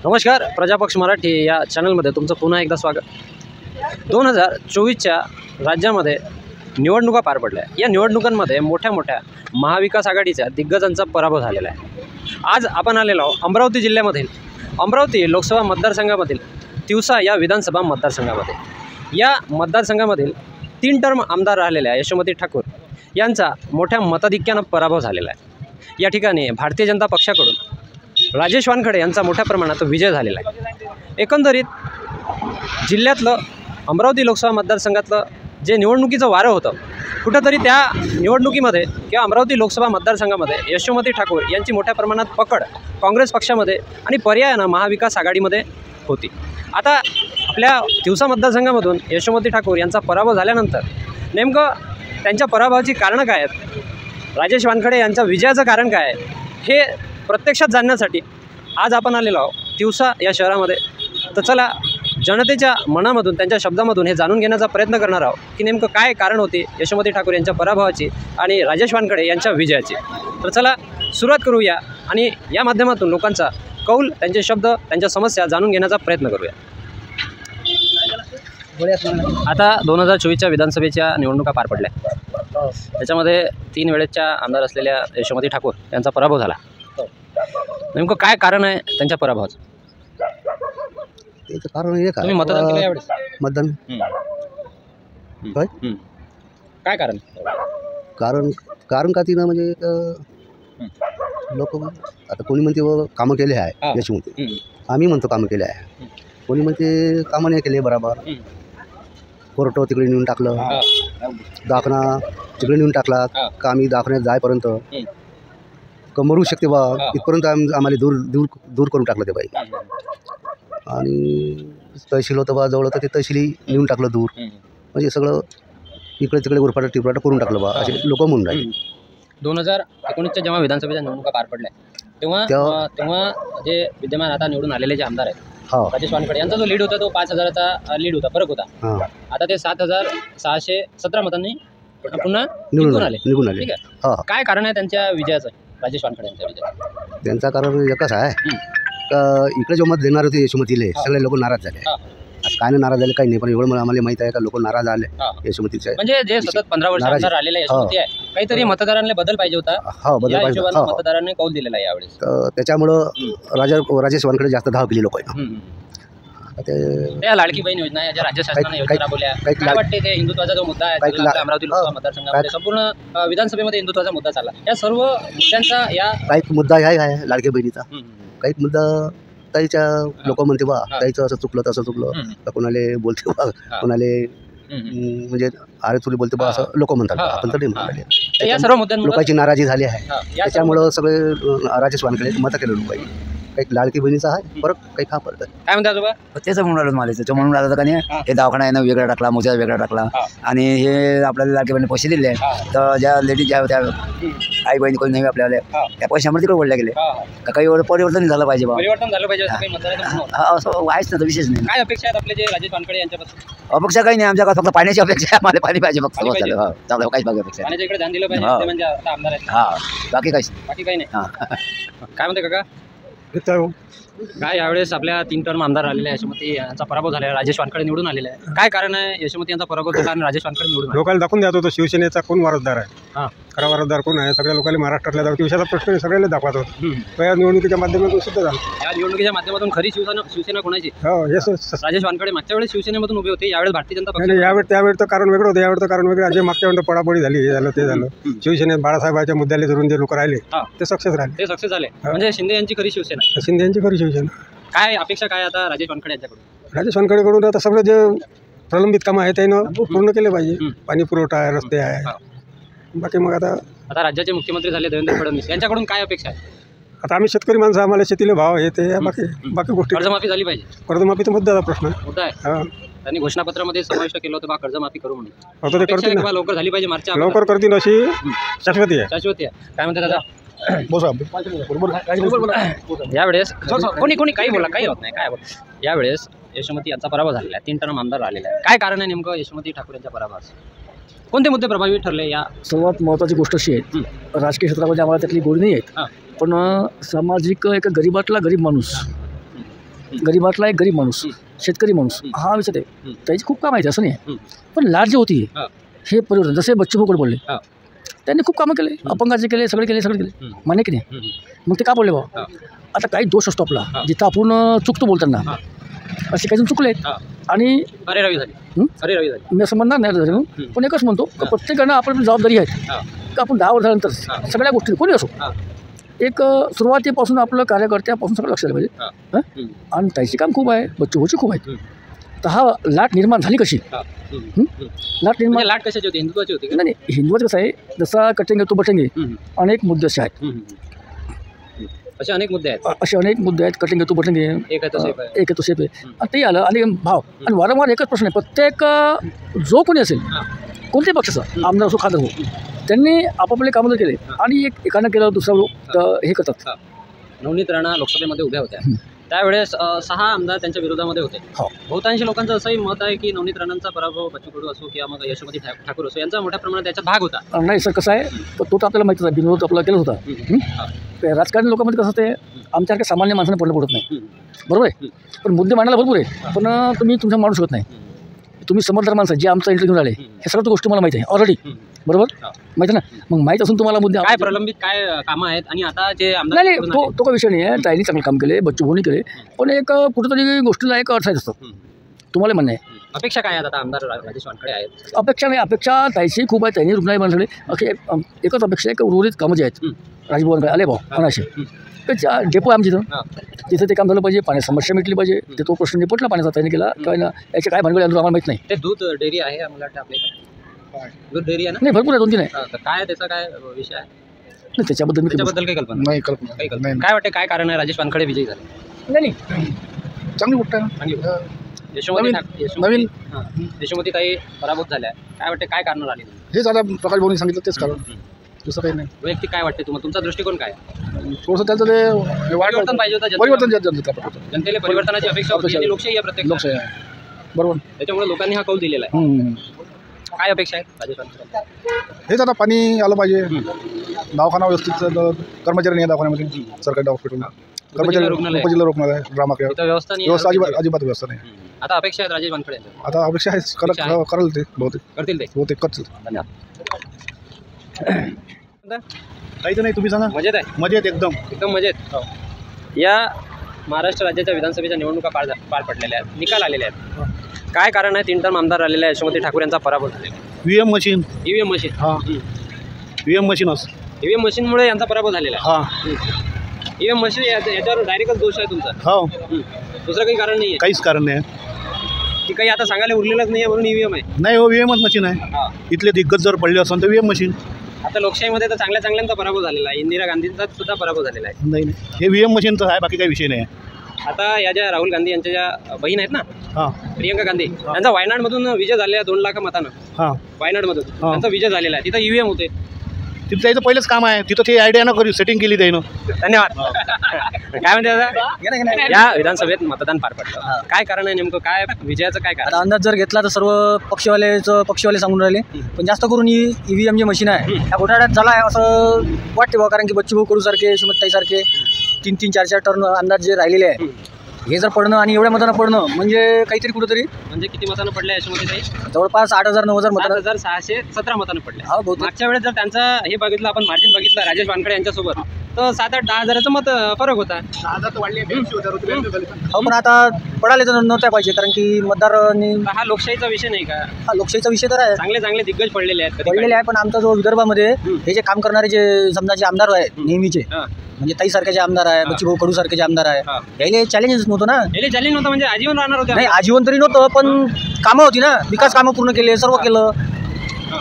नमस्कार, प्रजापक्ष मराठी या चॅनलमध्ये तुमचं पुन्हा एकदा स्वागत। 2024च्या राज्यामध्ये निवडणुका पार पडल्या। या निवडणुकांमध्ये मोठ्या महाविकास आघाडीच्या दिग्गजांचा पराभव झालेला आहे। आज आपण आलेलो आहोत अमरावती जिल्ह्यामधील अमरावती लोकसभा मतदारसंघामधील तिवसा या विधानसभा मतदारसंघामध्ये। या मतदारसंघामधील 3 टर्म आमदार राहिलेल्या यशोमती ठाकूर यांचा मोठ्या मताधिक्यानं पराभव झालेला आहे। या ठिकाणी भारतीय जनता पक्षाकडून राजेश वानखडे यांचा मोठ्या प्रमाणात विजय झालेला आहे। एकंदरीत जिल्ह्यातलं अमरावती लोकसभा मतदारसंघातलं जे निवडणुकीचं वारं होतं, कुठंतरी त्या निवडणुकीमध्ये किंवा अमरावती लोकसभा मतदारसंघामध्ये यशोमती ठाकूर यांची मोठ्या प्रमाणात पकड काँग्रेस पक्षामध्ये आणि पर्यायानं महाविकास आघाडीमध्ये होती। आता आपल्या तिवसा मतदारसंघामधून यशोमती ठाकूर यांचा पराभव झाल्यानंतर नेमकं त्यांच्या पराभवाची कारणं काय आहेत, राजेश वानखडे यांच्या विजयाचं कारण काय आहे, हे प्रत्यक्षात जाणण्यासाठी आज आपण आलेलो आहोत तिवसा या शहरामध्ये। तर चला जनतेच्या मनामधून त्यांच्या शब्दामधून हे जाणून घेण्याचा प्रयत्न करणार आहोत की नेमकं काय कारण होते यशोमती ठाकूर यांच्या पराभवाची आणि राजेश वानखडे यांच्या विजयाची। तर चला सुरुवात करूया आणि या माध्यमातून लोकांचा कौल, त्यांचे शब्द, त्यांच्या समस्या जाणून घेण्याचा प्रयत्न करूया। आता 2024च्या विधानसभेच्या निवडणुका पार पडल्या। त्याच्यामध्ये 3 वेळेसच्या आमदार असलेल्या यशोमती ठाकूर यांचा पराभव झाला। नेमकं काय कारण आहे त्यांच्या पराभवाचं? त्याचं कारण हे काय, तुम्ही मतदान केलं यावेळेस? मतदान काय कारण? कारण का तिनं म्हणजे लोक आता कोणी म्हणते व कामं केले आहे यशोमती, आम्ही म्हणतो कामं केले आहे, कोणी म्हणते कामं नाही केले बरोबर, कोर्ट तिकडे नेऊन टाकलं, दवाखाना तिकडे नेऊन टाकला का आम्ही दवाखान्यात जायपर्यंत मरू शकते बा, इथपर्यंत आम्हाला दूर करून टाकलं ते बाई। आणि तहसील होतं बा जवळ, तर ते तहसीली नेऊन टाकलं दूर, म्हणजे सगळं इकडे तिकडे उरफाटा टिपराटा करून टाकलं बा, असे लोक म्हणून राहिले। 2019च्या जेव्हा विधानसभेच्या निवडणुका पार पडल्या तेव्हा जे विद्यमान आता निवडून आलेले जे आमदार आहेत राजेश वानखडे यांचा जो लीड होता तो 5000चा लीड होता, फरक होता। आता ते 7617 मतांनी पुन्हा निघून आले। ठीक आहे, काय कारण आहे त्यांच्या विजयाचं, राजेश वानखडे यांच्या विजयाचं? त्यांचा कारण एकच आहे का इकडे जो मत देणार होते यशोमतीले सगळे लोक नाराज झाले। काय नाही नाराज झाले काही नाही, पण एवढं आम्हाला माहिती आहे का लोक नाराज झाले यशोमतीचे। म्हणजे जे सतत 15 वर्ष आमदार राहिलेले यशोमती आहे, काहीतरी मतदारांना बदल पाहिजे होता, बदल पाहिजे, मतदारांनी कौल दिलेला आहे यावेळेस। तर त्याच्यामुळं राजेश वानखडे जास्त धाव केली लोक। त्या लाडकी बहीण योजना या ज्या राज्य शासनाने योजना राबवल्या, काय वाटते ते हिंदुत्वाचा जो मुद्दा आहे अमरावती लोकसभा मतदारसंघामध्ये संपूर्ण विधानसभेमध्ये हिंदुत्वाचा मुद्दा चालला, या सर्व मुद्द्यांचा या काही मुद्दा आहे लाडकी बहिणीचा, काही मुद्दा ताईच्या लोक म्हणते बा ताईचं असं चुकलं तसं चुकलं, तर कोणाला बोलते बा, कोणाला म्हणजे अरे तुला बोलते बा असं लोक म्हणतात, आपण तर नाही म्हणाले। या सर्व मुद्द्यांमुळे लोकांची नाराजी झाली आहे, त्याच्यामुळं सगळे राजेश वानखडे मतं केलं लोकांनी। काही लाडकी बहिणीचा आहे फरक, काही खा फरक आहे। काय म्हणतात आजोबा? तेच म्हणून राहिलो मला, त्याचं म्हणून राहिलं का नाही, हे दवाखाना आहे ना वेगळा टाकला, मोजा वेगळा टाकला, आणि हे आपल्याला लाडकी बहिणी पैसे दिले, तर ज्या लेडीज ज्या होत्या आई बहिणी कोणी नाही आपल्याला, त्या पैशामध्ये तिकडे ओढल्या गेले का, काही एवढं परिवर्तन झालं पाहिजे बा, परिवर्तन झालं पाहिजे असं आहेच ना, तर विशेष नाही। काय अपेक्षा आहेत आपले जे राजेश वानखडे यांच्यापासून? अपेक्षा काही नाही आमच्या, फक्त पाण्याची अपेक्षा आहे, आम्हाला पाणी पाहिजे फक्त, चांगलं काहीच बाकी अपेक्षा पाण्याच्या इकडे ध्यान दिलं पाहिजे म्हणजे आता आमदार आहेत, बाकी काहीच बाकी काही नाही। काय म्हणते काका? काय यावेळेस आपल्या 3 टर्म आमदार आलेले आहे, यशोमती यांचा पराभव झाला, राजेश वानखडे निवडून आलेले आहे, काय कारण आहे यशोमती यांचा पराभव झाला आणि राजेश वानखडे निवडून? लोकांना दाखवून द्यात होतं शिवसेनेचा कोण वारसदार आहे, खरा वारसदार कोण आहे, सगळ्या लोकांना महाराष्ट्रातल्या दिवसाचा प्रश्न सगळ्याला दाखवत होतं, तो या निवडणुकीच्या माध्यमातून सिद्ध झाला। या निवडणुकीच्या माध्यमातून खरी शिवसेना कोणाची? राजेश वानखडे मागच्या वेळेस शिवसेनेमधून उभे होते, यावेळेस भारतीय जनता पक्ष। त्यावेळेस तर कारण वेगळं होतं, यावेळेस तर कारण वेगळं, जे मागच्या वेळेस पडापडी झाली, हे झालं ते झालं, शिवसेनेत बाळासाहेबांच्या मुद्द्याला धरून जे लोक राहिले ते सक्सेस झाले, म्हणजे शिंदे यांची खरी शिवसेना, शिंदे यांची खरी शिवसेना। काय अपेक्षा काय आता राजेश वानखडे यांच्याकडून? राजेश वानखडेकडून आता सगळं जे प्रलंबित कामं आहेत त्यानं पूर्ण केले पाहिजे, पाणी पुरवठा आहे, रस्ते आहे, बाकी मग आता राज्याचे मुख्यमंत्री झाले देवेंद्र फडणवीस, यांच्याकडून काय अपेक्षा आहे? आता आम्ही शेतकरी माणसं, आम्हाला शेतीला भाव येते, बाकी गोष्टी, कर्जमाफी झाली पाहिजे, कर्जमाफी तर मुद्द्याचा प्रश्न आहे, त्यांनी घोषणापत्रामध्ये समाविष्ट केलं होतं बा कर्जमाफी करू म्हणून, आता ते करतील, लवकर झाली पाहिजे, मार्च लवकर करतील अशी शाश्वती आहे। काय म्हणते दादा? यावेळेस कोणी काही बोला, काही होत नाही, काय बोल। यावेळेस यशोमती यांचा पराभव झालेला आहे, 3 टर्म आमदार आलेला आहे, काय कारण आहे नेमकं यशोमती ठाकूर यांच्या पराभवाचं? कोणते मुद्दे प्रभावी ठरले? या सर्वात महत्त्वाची गोष्ट अशी आहे, राजकीय क्षेत्रामध्ये आम्हाला त्यातली गोडी नाही आहेत, पण सामाजिक एक गरीबातला गरीब माणूस गरीबातला एक गरीब माणूस, शेतकरी माणूस हा विचार आहे. त्याची खूप काम आहे असं नाही आहे. पण लाट जी होती हे परिवर्तन, जसे बच्चूभाऊ बोलले त्यांनी खूप कामं केले, अपंगाचे केले, सगळे केले मान्य की नाही. मग ते का बोलले भाऊ? आता काही दोष असतो आपला, जिथं आपण चुकतो बोलताना, असे काही जण चुकले आणि अरे रवी झाली मी असं म्हणणार नाही, पण एकच म्हणतो प्रत्येकानं आपली जबाबदारी आहे का आपण 10 वर्षानंतर सगळ्या गोष्टी कोणी असो एक सुरुवातीपासून आपलं कार्यकर्त्यापासून सगळं लक्ष द्यायला पाहिजे. आणि त्याची काम खूप आहे, बच्चूभाऊची खूप आहेत. तर हा लाट निर्माण झाली कशी? लाट कशाची होती? हिंदुत्वाची होती? नाही, हिंदुत्वाचं कसं आहे, जसा कटेंगे तो बटेंगे अनेक मुद्दे असे आहेत. असे अनेक मुद्दे आहेत, कटेंगे तो बटेंगे, एक आहे तो शेप आहे. आणि ते आलं आणि भाव आणि वारंवार एकच प्रश्न आहे. प्रत्येक जो कोणी असेल, कोणत्याही पक्षाचा आमदार असो, खासदार हो, त्यांनी आपापले कामं केले आणि एकानं केलं दुसरं हे करतात. नवनीत राणा लोकसभेमध्ये उभ्या होत्या त्यावेळेस 6 आमदार त्यांच्या विरोधामध्ये होते. बहुतांशी लोकांचं असंही मत आहे की नवनीत राणांचा पराभव बच्चू कडू असो किंवा मग यशोमती ठाकूर असो यांचा मोठ्या प्रमाणात त्याचा भाग होता. नाही सर, कसं आहे तो तर आपल्याला माहितीच आहे, विनोद आपला केला होता. राजकारणी लोकांमध्ये कसं ते आमच्यासारख्या सामान्य माणसाने पडलं पडत नाही, बरोबर आहे. पण मुद्दे मांडायला भरपूर आहे, पण तुम्ही तुमच्या मांडू शकत नाही. तुम्ही समजदार माणसं जे आमचा इंटरव्ह्यू घेऊन आले हे सगळं गोष्टी मला माहिती आहे ऑलरेडी, बरोबर माहिती ना. मग माहीत असून तुम्हाला मुद्दे काय प्रलंबित काय कामं आहेत आणि आता जे नाही तो काही विषय नाही आहे. ताईंनी चांगलं काम केले, बच्चूभाऊनी केले, पण एक कुठेतरी गोष्टीला एक अर्थ असतं. तुम्हाला म्हणणं आहे अपेक्षा काय आहेत? आता आमदार राजेश वानखडे आहेत, अपेक्षा नाही, अपेक्षा ताईची खूप आहे. त्यांनी रुग्णालय बांधले, एकच अपेक्षा आहे की उर्वरित कामं जे आहेत राजभवन आले भाऊ अनाशे डेपो आहे आमच्या तिथं ते काम झालं पाहिजे, पाण्याची समस्या मिटली पाहिजे. ते तो प्रश्न निपटला पाण्याचा त्याने केला किंवा याचे काय भानगड आम्हाला माहीत नाही. ते दूध डेअरी आहे आम्हाला वाटतं आपल्या दूध डेअरी आहे ना? नाही, भरपूर आहे, 2-3 आहे. काय त्याचा काय विषय आहे? नाही त्याच्याबद्दल काही कल्पना नाही. काय वाटते काय कारण आहे राजेश वानखडे विजयी झाले? नाही चांगली गोष्ट आहे. नवीन यशोमती ताई पराभूत झाल्या, काय वाटते काय कारण आली? हेच आता प्रकाश भाऊनी सांगितलं तेच कारण, दुसरं काही नाही. वैयक्तिक काय वाटते तुम्हाला? तुमचा दृष्टिकोन काय? थोडंसं त्यांचं ते परिवर्तन पाहिजे होतं, परिवर्तन जनतेला परिवर्तनाची अपेक्षा होती आणि लोकशाही आहे प्रत्येक लोकशाही आहे, बरोबर. त्याच्यामुळे लोकांनी हा कौल दिलेला आहे. काय अपेक्षा आहेत राजेश वानखडे? हेच आता पाणी आलं पाहिजे, दवाखाना व्यवस्थित, कर्मचारी नाही दवाखान्यामध्ये, सरकारी हॉस्पिटल, कर्मचारी उपजिल्हा रुग्णालय, ड्रामा केअर व्यवस्था अजिबात व्यवस्था नाही. आता अपेक्षा आहेत राजेश वानखडे, आता अपेक्षा आहे कराल ते बहुतेक करतील. धन्यवाद. काहीच नाही, तुम्ही सांगा. मजेत आहे? मजेत, एकदम मजेत. या महाराष्ट्र राज्याच्या विधानसभेच्या निवडणुका पार पडलेल्या आहेत, निकाल आलेले आहेत. काय कारण आहे? 3 टर्म आमदार राहिलेले आहे, यशोमती ठाकूर यांचा पराभव झालेला आहे. ईव्हीएम मशीन ईव्हीएम मशीनमुळे यांचा पराभव झालेला आहे. ईव्हीएम मशीन याच्यावर डायरेक्टच दोष आहे तुमचा? दुसरं काही कारण नाही आहे? काहीच कारण नाही की काही आता सांगायला उरलेलंच नाही आहे म्हणून ईव्हीएम आहे? नाही हो, ईव्हीएमच मशीन आहे. इथले दिग्गज जर पडले असेल तर ईव्हीएम मशीन. आता लोकशाहीमध्ये तर चांगल्यांचा पराभव झालेला आहे, इंदिरा गांधींचा सुद्धा पराभव झालेला आहे. नाही, हे ईव्हीएम मशीनचं आहे, बाकी काही विषय नाही. आता या ज्या राहुल गांधी यांच्या ज्या बहीण आहेत ना, प्रियंका गांधी, त्यांचा वायनाडमधून विजय झालेला 2 लाख मतानं. वायनाडमधून त्यांचा विजय झालेला आहे, तिथं ईव्हीएम होते. तिथं त्याचं पहिलंच काम आहे, तिथं ते आयडिया न करू सेटिंग केली त्यानं. धन्यवाद. काय म्हणते दादा? या विधानसभेत मतदान पार पडलं, काय कारण आहे नेमकं? काय विजयाचं काय कारण? आता अंदाज जर घेतला तर सर्व पक्षवाले सांगून राहिले, पण जास्त करून ईव्हीएम जी मशीन आहे ह्या घोटाळ्यात झाला आहे असं वाटते बा. कारण की बच्चूभाऊ कडू सारखे, यशोमती सारखे 3-3, 4-4 टर्न अंदाज जे राहिलेले आहे हे जर पडणं आणि एवढ्या मतानं पडणं म्हणजे काहीतरी कुठेतरी. म्हणजे किती मतानं पडल्या यशोमती ताई? जवळपास 8,000-9,000 मतांना, 8,617 मतानं पडले. हा बहुत. मागच्या वेळेस जर त्यांचा हे बघितलं आपण मार्जिन बघितलं राजेश वानखडे यांच्यासोबत, तर 7-8-10 हजाराचं मत फरक होता. हो, पण आता पडाले तर नव्हत्या पाहिजे, कारण की मतदारांनी. हा लोकशाहीचा विषय नाही का? हा लोकशाहीचा विषय तर आहे, चांगले दिग्गज पडलेले आहेत. आहे, पण आमचा जो विदर्भामध्ये हे जे काम करणारे जे समजा जे आमदार आहेत नेहमीचे, म्हणजे ताई सारखे जे आमदार आहे, बच्चूभाऊ कडू सारखे जे आमदार आहे, यायला चॅलेंजेस नव्हतं ना. चॅलेंज नव्हतं म्हणजे आजीवन राहणार होते? नाही, आजीवन तरी नव्हतं, पण कामं होती ना, विकास कामं पूर्ण केले, सर्व केलं,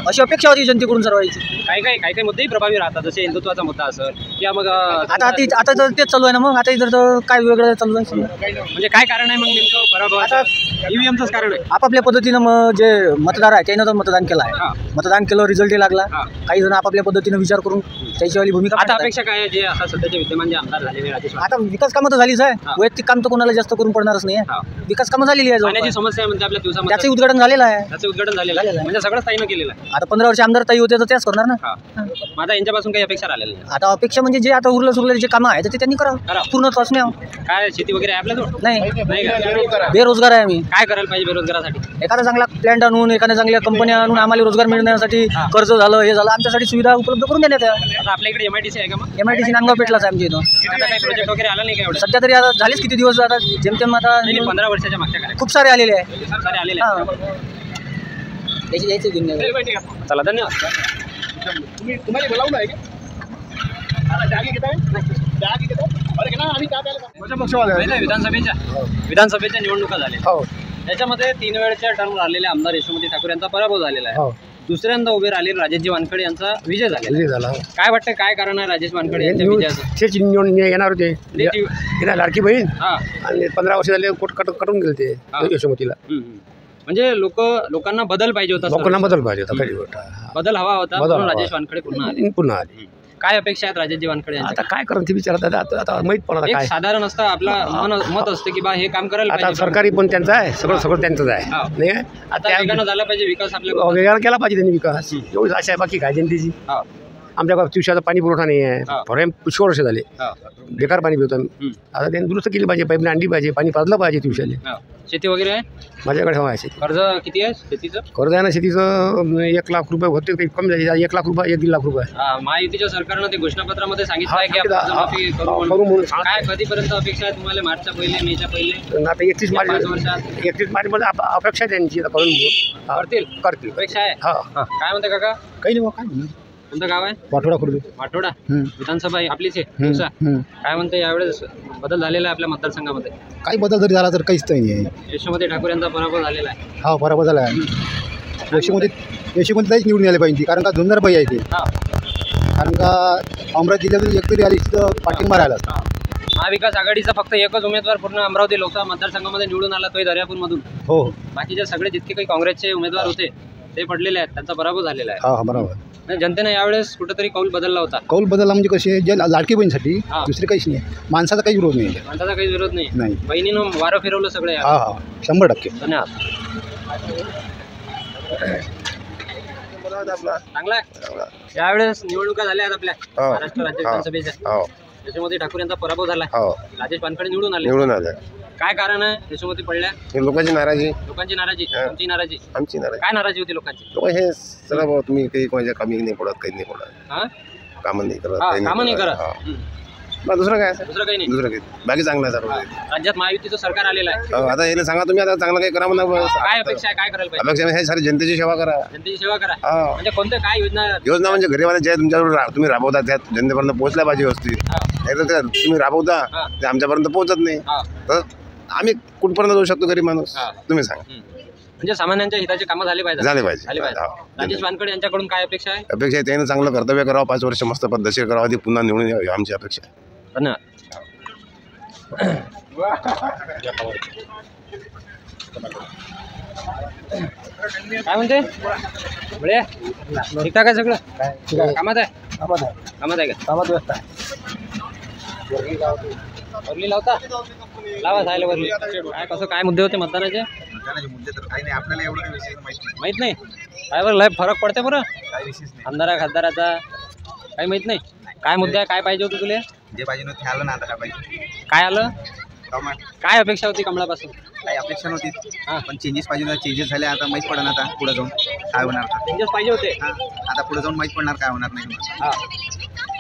अशी अपेक्षा होती जनतेकडून सर्वांची. काही मुद्देही प्रभावी राहतात, जसे हिंदुत्वाचा मुद्दा असेल किंवा मग आता जर तेच चालू आहे ना, मग आता जर काय वेगळं चालू आहे म्हणजे काय कारण आहे मग नेमकं पराभवाचं? ईव्हीएमचंच कारण आहे. आपापल्या पद्धतीनं मग जे मतदार आहे त्यानं तर मतदान केलं आहे, मतदान केलं, रिझल्टही लागला. काही जण आपापल्या पद्धतीनं विचार करून त्याच्यावाली भूमिका. आता अपेक्षा काय आहे जे आता सध्याचे विद्यमान जे आमदार झालेले राजेश? आता विकास कामं तर झालीच आहे, वैयक्तिक काम तर कोणाला जास्त करून पडणारच नाही आहे. विकास कामं झालेली आहे, पाण्याची समस्या म्हणजे आपल्या दिवसामध्ये त्याचं उद्घाटन झालेलं आहे. त्याचं उद्घाटन झालेलं आहे, म्हणजे सगळं स्थायीनं केलेलं आहे. आता 15 वर्ष आमदार ताई होते तर त्याच करणार ना. माझा यांच्यापासून काही अपेक्षा राहिलेली नाही. आता अपेक्षा म्हणजे जे आता उरलं सुरलेले जे कामं आहे तर ते त्यांनी करावं पूर्ण चाचण्या. काय शेती वगैरे आहे आपल्याजवळ? नाही नाही का? बेरोजगार आहे आम्ही. काय करायला पाहिजे बेरोजगारासाठी? एखादा चांगला प्लॅन्ट आणून एखाद्या चांगल्या कंपन्या आणून आम्हाला रोजगार मिळण्यासाठी कर्ज झालं हे झालं आमच्यासाठी सुविधा उपलब्ध करून देण्यात याव्या. आता आपल्या इकडे MIDC आहे का मग? MIDC नांदगाव पेठलाच आहे आमच्या इथं. आता काही प्रोजेक्ट वगैरे आला नाही का एवढं? सध्या तरी आता झालेच किती दिवस आता जेमतेम आता 15 वर्षाच्या मागच्या काय खूप सारे आलेले आहे. खूप सारे आलेले आहेत. यायचे घेऊन चला धन्यवाद. विधानसभेच्या निवडणुका झाल्या. त्याच्यामध्ये 3 वेळच्या टर्म राहिलेले आमदार यशोमती ठाकूर यांचा पराभव झालेला आहे. दुसऱ्यांदा उभे राहिलेले राजेशजी वानखडे यांचा विजय झाला. काय वाटतं काय कारण आहे राजेश वानखडे यांच्या विजयाचं? निवडून येणार होते त्याची- तिला लाडकी बहीण हा. आणि 15 वर्ष झाले कटून गेले ते यशोमतीला. म्हणजे लोकांना बदल पाहिजे होता. लोकांना बदल पाहिजे होता खरी गोष्ट. बदल हवा होता बदल म्हणून हवा. राजेश वानखडे पुन्हा आले. काय अपेक्षा आहेत राजेशजी वानखडे यांच्या? आता काय करून ते विचारतात आता माहित पण एक काय साधारण असतं आपला मत असते की बा हे काम करायला आता पाहिजे. सरकारी पण त्यांचं आहे सगळं त्यांचंच आहे हा. नाही काय? आता वेगानं झाला पाहिजे विकास आपल्या. वेगळा केला पाहिजे त्यांनी विकास एवढीच आशा आहे बाकी काय जनतेची. हा. आमच्या गावात दिवसाचा पाणी पुरवठा नाही हा. आहे फॉरेन पुष्कळ वर्ष झाले हा. बेकार पाणी पितो आम्ही. आता त्यांनी दुरुस्त केली पाहिजे पाईपने आणली पाहिजे पाणी पाजलं पाहिजे दिवसाले. हा. शेती वगैरे आहे? माझ्याकडे हवा आहे शेती. कर्ज किती आहे शेतीचं? कर्ज आहे ना शेतीचं 1 लाख रुपये होते काही कमी झाले 1 लाख रुपये 1-1.5 लाख रुपये. महायुतीच्या सरकारनं ते घोषणापत्रामध्ये सांगितलं आहे की हा, आपण कर्जमाफी करू म्हणून. करू म्हणून काय कधीपर्यंत अपेक्षा आहे तुम्हाला? मार्चच्या पहिले, मेच्या पहिले, आता 31 मार्च 5 वर्षात 31 मार्चमध्ये अपेक्षा आहे त्यांची आता करून घेऊ. करतील अपेक्षा आहे? हा काय म्हणते काका? काही नाही काय म्हणून कोणतं गाव आहे? वाठोडा खुर्द. वाठोडा विधानसभा आहे आपलीच आहे दिवसा. काय म्हणते यावेळेस बदल झालेला आहे आपल्या मतदारसंघामध्ये? काही बदल जरी झाला तर काहीच नाही आहे. यशोमती ठाकूर यांचा पराभव झालेला आहे. हा बरोबर झाला आहे. यशोमतीलाच निवडून यायला पाहिजे कारण का जुन्नर बाई आहे ते. हा. कारण का अमरावती जिल्ह्यातील एक तरी आली तिथं पाठिंबा राहिला. महाविकास आघाडीचा फक्त एकच उमेदवार पूर्ण अमरावती लोकसभा मतदारसंघामध्ये निवडून आला तोही दर्यापूरमधून. हो बाकीचे सगळे जितके काही काँग्रेसचे उमेदवार होते ते पडलेले आहेत त्यांचा पराभव झालेला आहे. हा बरोबर. जनतेने यावेळेस कुठेतरी कौल बदलला होता. कौल बदलला म्हणजे कसे जे लाडकी बहीणसाठी हा. दुसरे काहीच नाही. माणसाचा काही विरोध नाही. माणसाचा काही विरोध नाही. नाही. बहिणीनं वारं फिरवलं सगळे. हा हा 100%. धन्यवाद. चांगला आहे. यावेळेस निवडणुका झाल्या आहेत आपल्या महाराष्ट्र राज्य विधानसभेच्या. यशोमती ठाकूर यांचा पराभव झाला. राजेश वानखडे निवडून आले. काय कारण आहे यशोमती पडल्या? लोकांची नाराजी. लोकांची नाराजी. तुमची नाराजी? आमची नाराजी. काय नाराजी होती लोकांची? लोक हे चला भाऊ तुम्ही काही कोणाच्या कमी नाही पडत काही नाही पडत हा? कामं नाही करत कामं नाही करत. बा दुसरं काय दुसरं काही नाही. दुसरं काही बाकी चांगलं आहे सर्व. राज्यात महायुतीचं सरकार आलेलं आहे. आता याला सांगा तुम्ही आता चांगलं काही करा म्हणा काय अपेक्षा आहे? काय करायला पाहिजे? अपेक्षा हे सारी जनतेची सेवा करा. जनतेची सेवा करा. हा. म्हणजे कोणत्या काय योजना म्हणजे घरीवाले जे तुमच्यावर तुम्ही राबवता त्या जनतेपर्यंत पोहोचल्या पाहिजे व्यवस्थित. नाही तर ते तुम्ही राबवता ते आमच्यापर्यंत पोहोचत नाही तर आम्ही कुठपर्यंत जाऊ शकतो गरीब माणूस तुम्ही सांगा. म्हणजे सामान्यांच्या हिताचे कामं झाले पाहिजे. झाले पाहिजे. झाले पाहिजे. राजेश वानखडे यांच्याकडून काय अपेक्षा आहे? अपेक्षा आहे त्याने चांगलं कर्तव्य करावं 5 वर्ष मस्त पद्धतशीर करावं आधी पुन्हा निवडून यावी आमची अपेक्षा आहे. धन्यवाद. काय म्हणते बढिया ठीकठाक आहे सगळं? कामात आहे? कामात आहे का? वरली लावता लावा सायला वरली. काय कसं काय मुद्दे होते मतदानाचे? मुद्दे तर काही नाही आपल्याला एवढं विषय माहित नाही. काय बरं लय फरक पडते बरं आमदारा खासदाराचा काही माहित नाही. काय मुद्दे आहे? काय पाहिजे होतं तुला? जे पाहिजे नव्हते आलं ना आता काय पाहिजे काय आलं? काय अपेक्षा होती कमळापासून? काही अपेक्षा नव्हती पण चेंजेस पाहिजे. चेंजेस झाले आता माहीत पडणार आता पुढे जाऊन काय होणार. चेंजेस पाहिजे होते. आता पुढे जाऊन माहीत पडणार काय होणार नाही.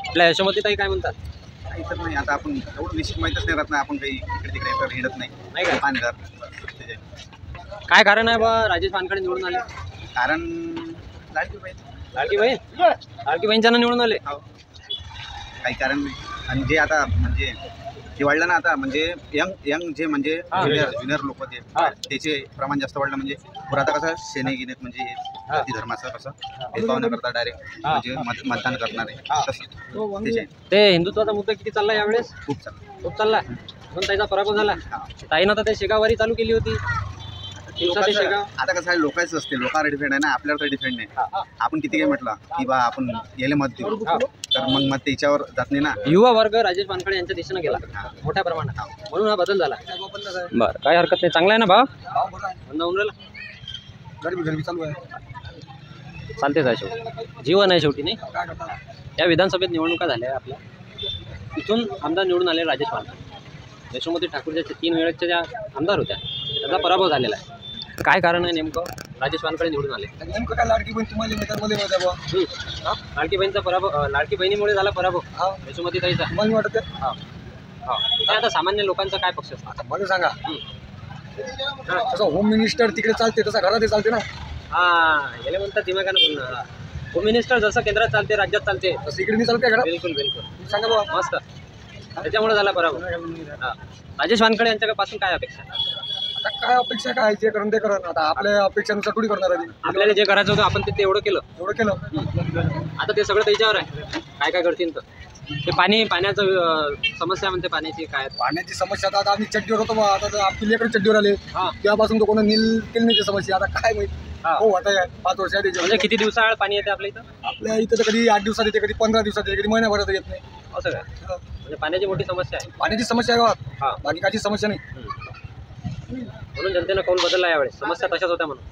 आपल्या यशोमती ताई काय म्हणतात? काही तर नाही आता आपण एवढं निश्चित माहीतच नाही राहत नाही. आपण काही इकडे तिकडे हिंडत नाही का? पाहणार काय कारण आहे बा राजेश वानखडे निवडून आले? कारण लाडकी बहीण. लाडकी बहीण. लाडकी बहीणच्या निवडून आले. काही कारण नाही. आणि जे आता म्हणजे जे वाढलं ना आता म्हणजे यंग जे म्हणजे ज्युनियर लोक जे त्याचे प्रमाण जास्त वाढलं. म्हणजे पुरा आता कसं सेने गिनेत म्हणजे जाती धर्माचं कसं भेदभाव न करता डायरेक्ट म्हणजे मतदान करणार आहे तसं. ते हिंदुत्वाचा मुद्दा किती चालला यावेळेस? खूप चांगलं खूप चालला. पण त्याचा पराभव झाला. ताईनं तर ते शेगावारी चालू केली होती. आता कसं आहे लोकांचं असते लोकांवर डिपेंड आहे ना आपल्यावर तर डिपेंड नाही. आपण किती काय म्हटलं की बा आपण याला मत देऊ तर मग मत त्याच्यावर जात नाही ना. युवा वर्ग राजेश वानखडे यांच्या दिशेनं गेला मोठ्या प्रमाणात म्हणून हा बदल झाला. बरं काही हरकत नाही. चांगला आहे ना भाव? बंद होऊन राहिला. गरबी चालू आहे. चालतेच आहे शेवटी, जीवन आहे शेवटी नाही. या विधानसभेत निवडणुका झाल्या आपल्या, इथून आमदार निवडून आले राजेश वानखडे. यशोमती ठाकूरच्या 3 वेळेच्या ज्या आमदार होत्या त्याचा पराभव झालेला आहे. काय कारण आहे नेमकं राजेश वानखडे निवडून आले? नेमकं काय लाडकी बहीण तुम्हाला मैदानमध्ये लाडकी बहीणचा पराभव, लाडकी बहिणीमुळे झाला पराभव यशोमती ताईचा. तुम्हाला वाटत हा हा. ते आता सामान्य लोकांचा काय पक्ष असतो? आता मला सांगा, तसं होम मिनिस्टर तिकडे चालते तसं घरात चालते ना. हा, याला म्हणतात दिमागानं बोलणं. होम मिनिस्टर जसं केंद्रात चालते, राज्यात चालते, तसं इकडे नाही चालते घरात. बिलकुल बिलकुल. सांगा बाबा. मस्त. त्याच्यामुळे झाला पराभव. हा. राजेश वानखडे यांच्यापासून काय अपेक्षा? आता काय अपेक्षा काय जे करून ते करून, आता आपल्या अपेक्षानुसार थोडी करणार आहे. आपल्याला जे करायचं होतं आपण ते एवढं केलं. एवढं केलं, आता ते सगळं त्याच्यावर आहे, काय काय करतील तर. ते पाण्याचं समस्या म्हणते, पाण्याची काय? पाण्याची समस्या आता आम्ही चड्डीवर होतो बा, आता तर आपली लेकरं चड्डीवर आले हा. तेव्हापासून तो कोणा केली नाही ती समस्या. आता काय माहिती हा. हो आता 5 वर्ष म्हणजे किती दिवसाआड पाणी येते आपल्या इथं? आपल्या इथं तर कधी 8 दिवसात येते, कधी 15 दिवसात येते, कधी महिन्याभरात येत नाही. असं काय? म्हणजे पाण्याची मोठी समस्या आहे. पाण्याची समस्या आहे हा. गावात, बाकी काहीची समस्या नाही. म्हणून जनतेनं कौल बदलला यावेळेस, समस्या तशाच होत्या म्हणून.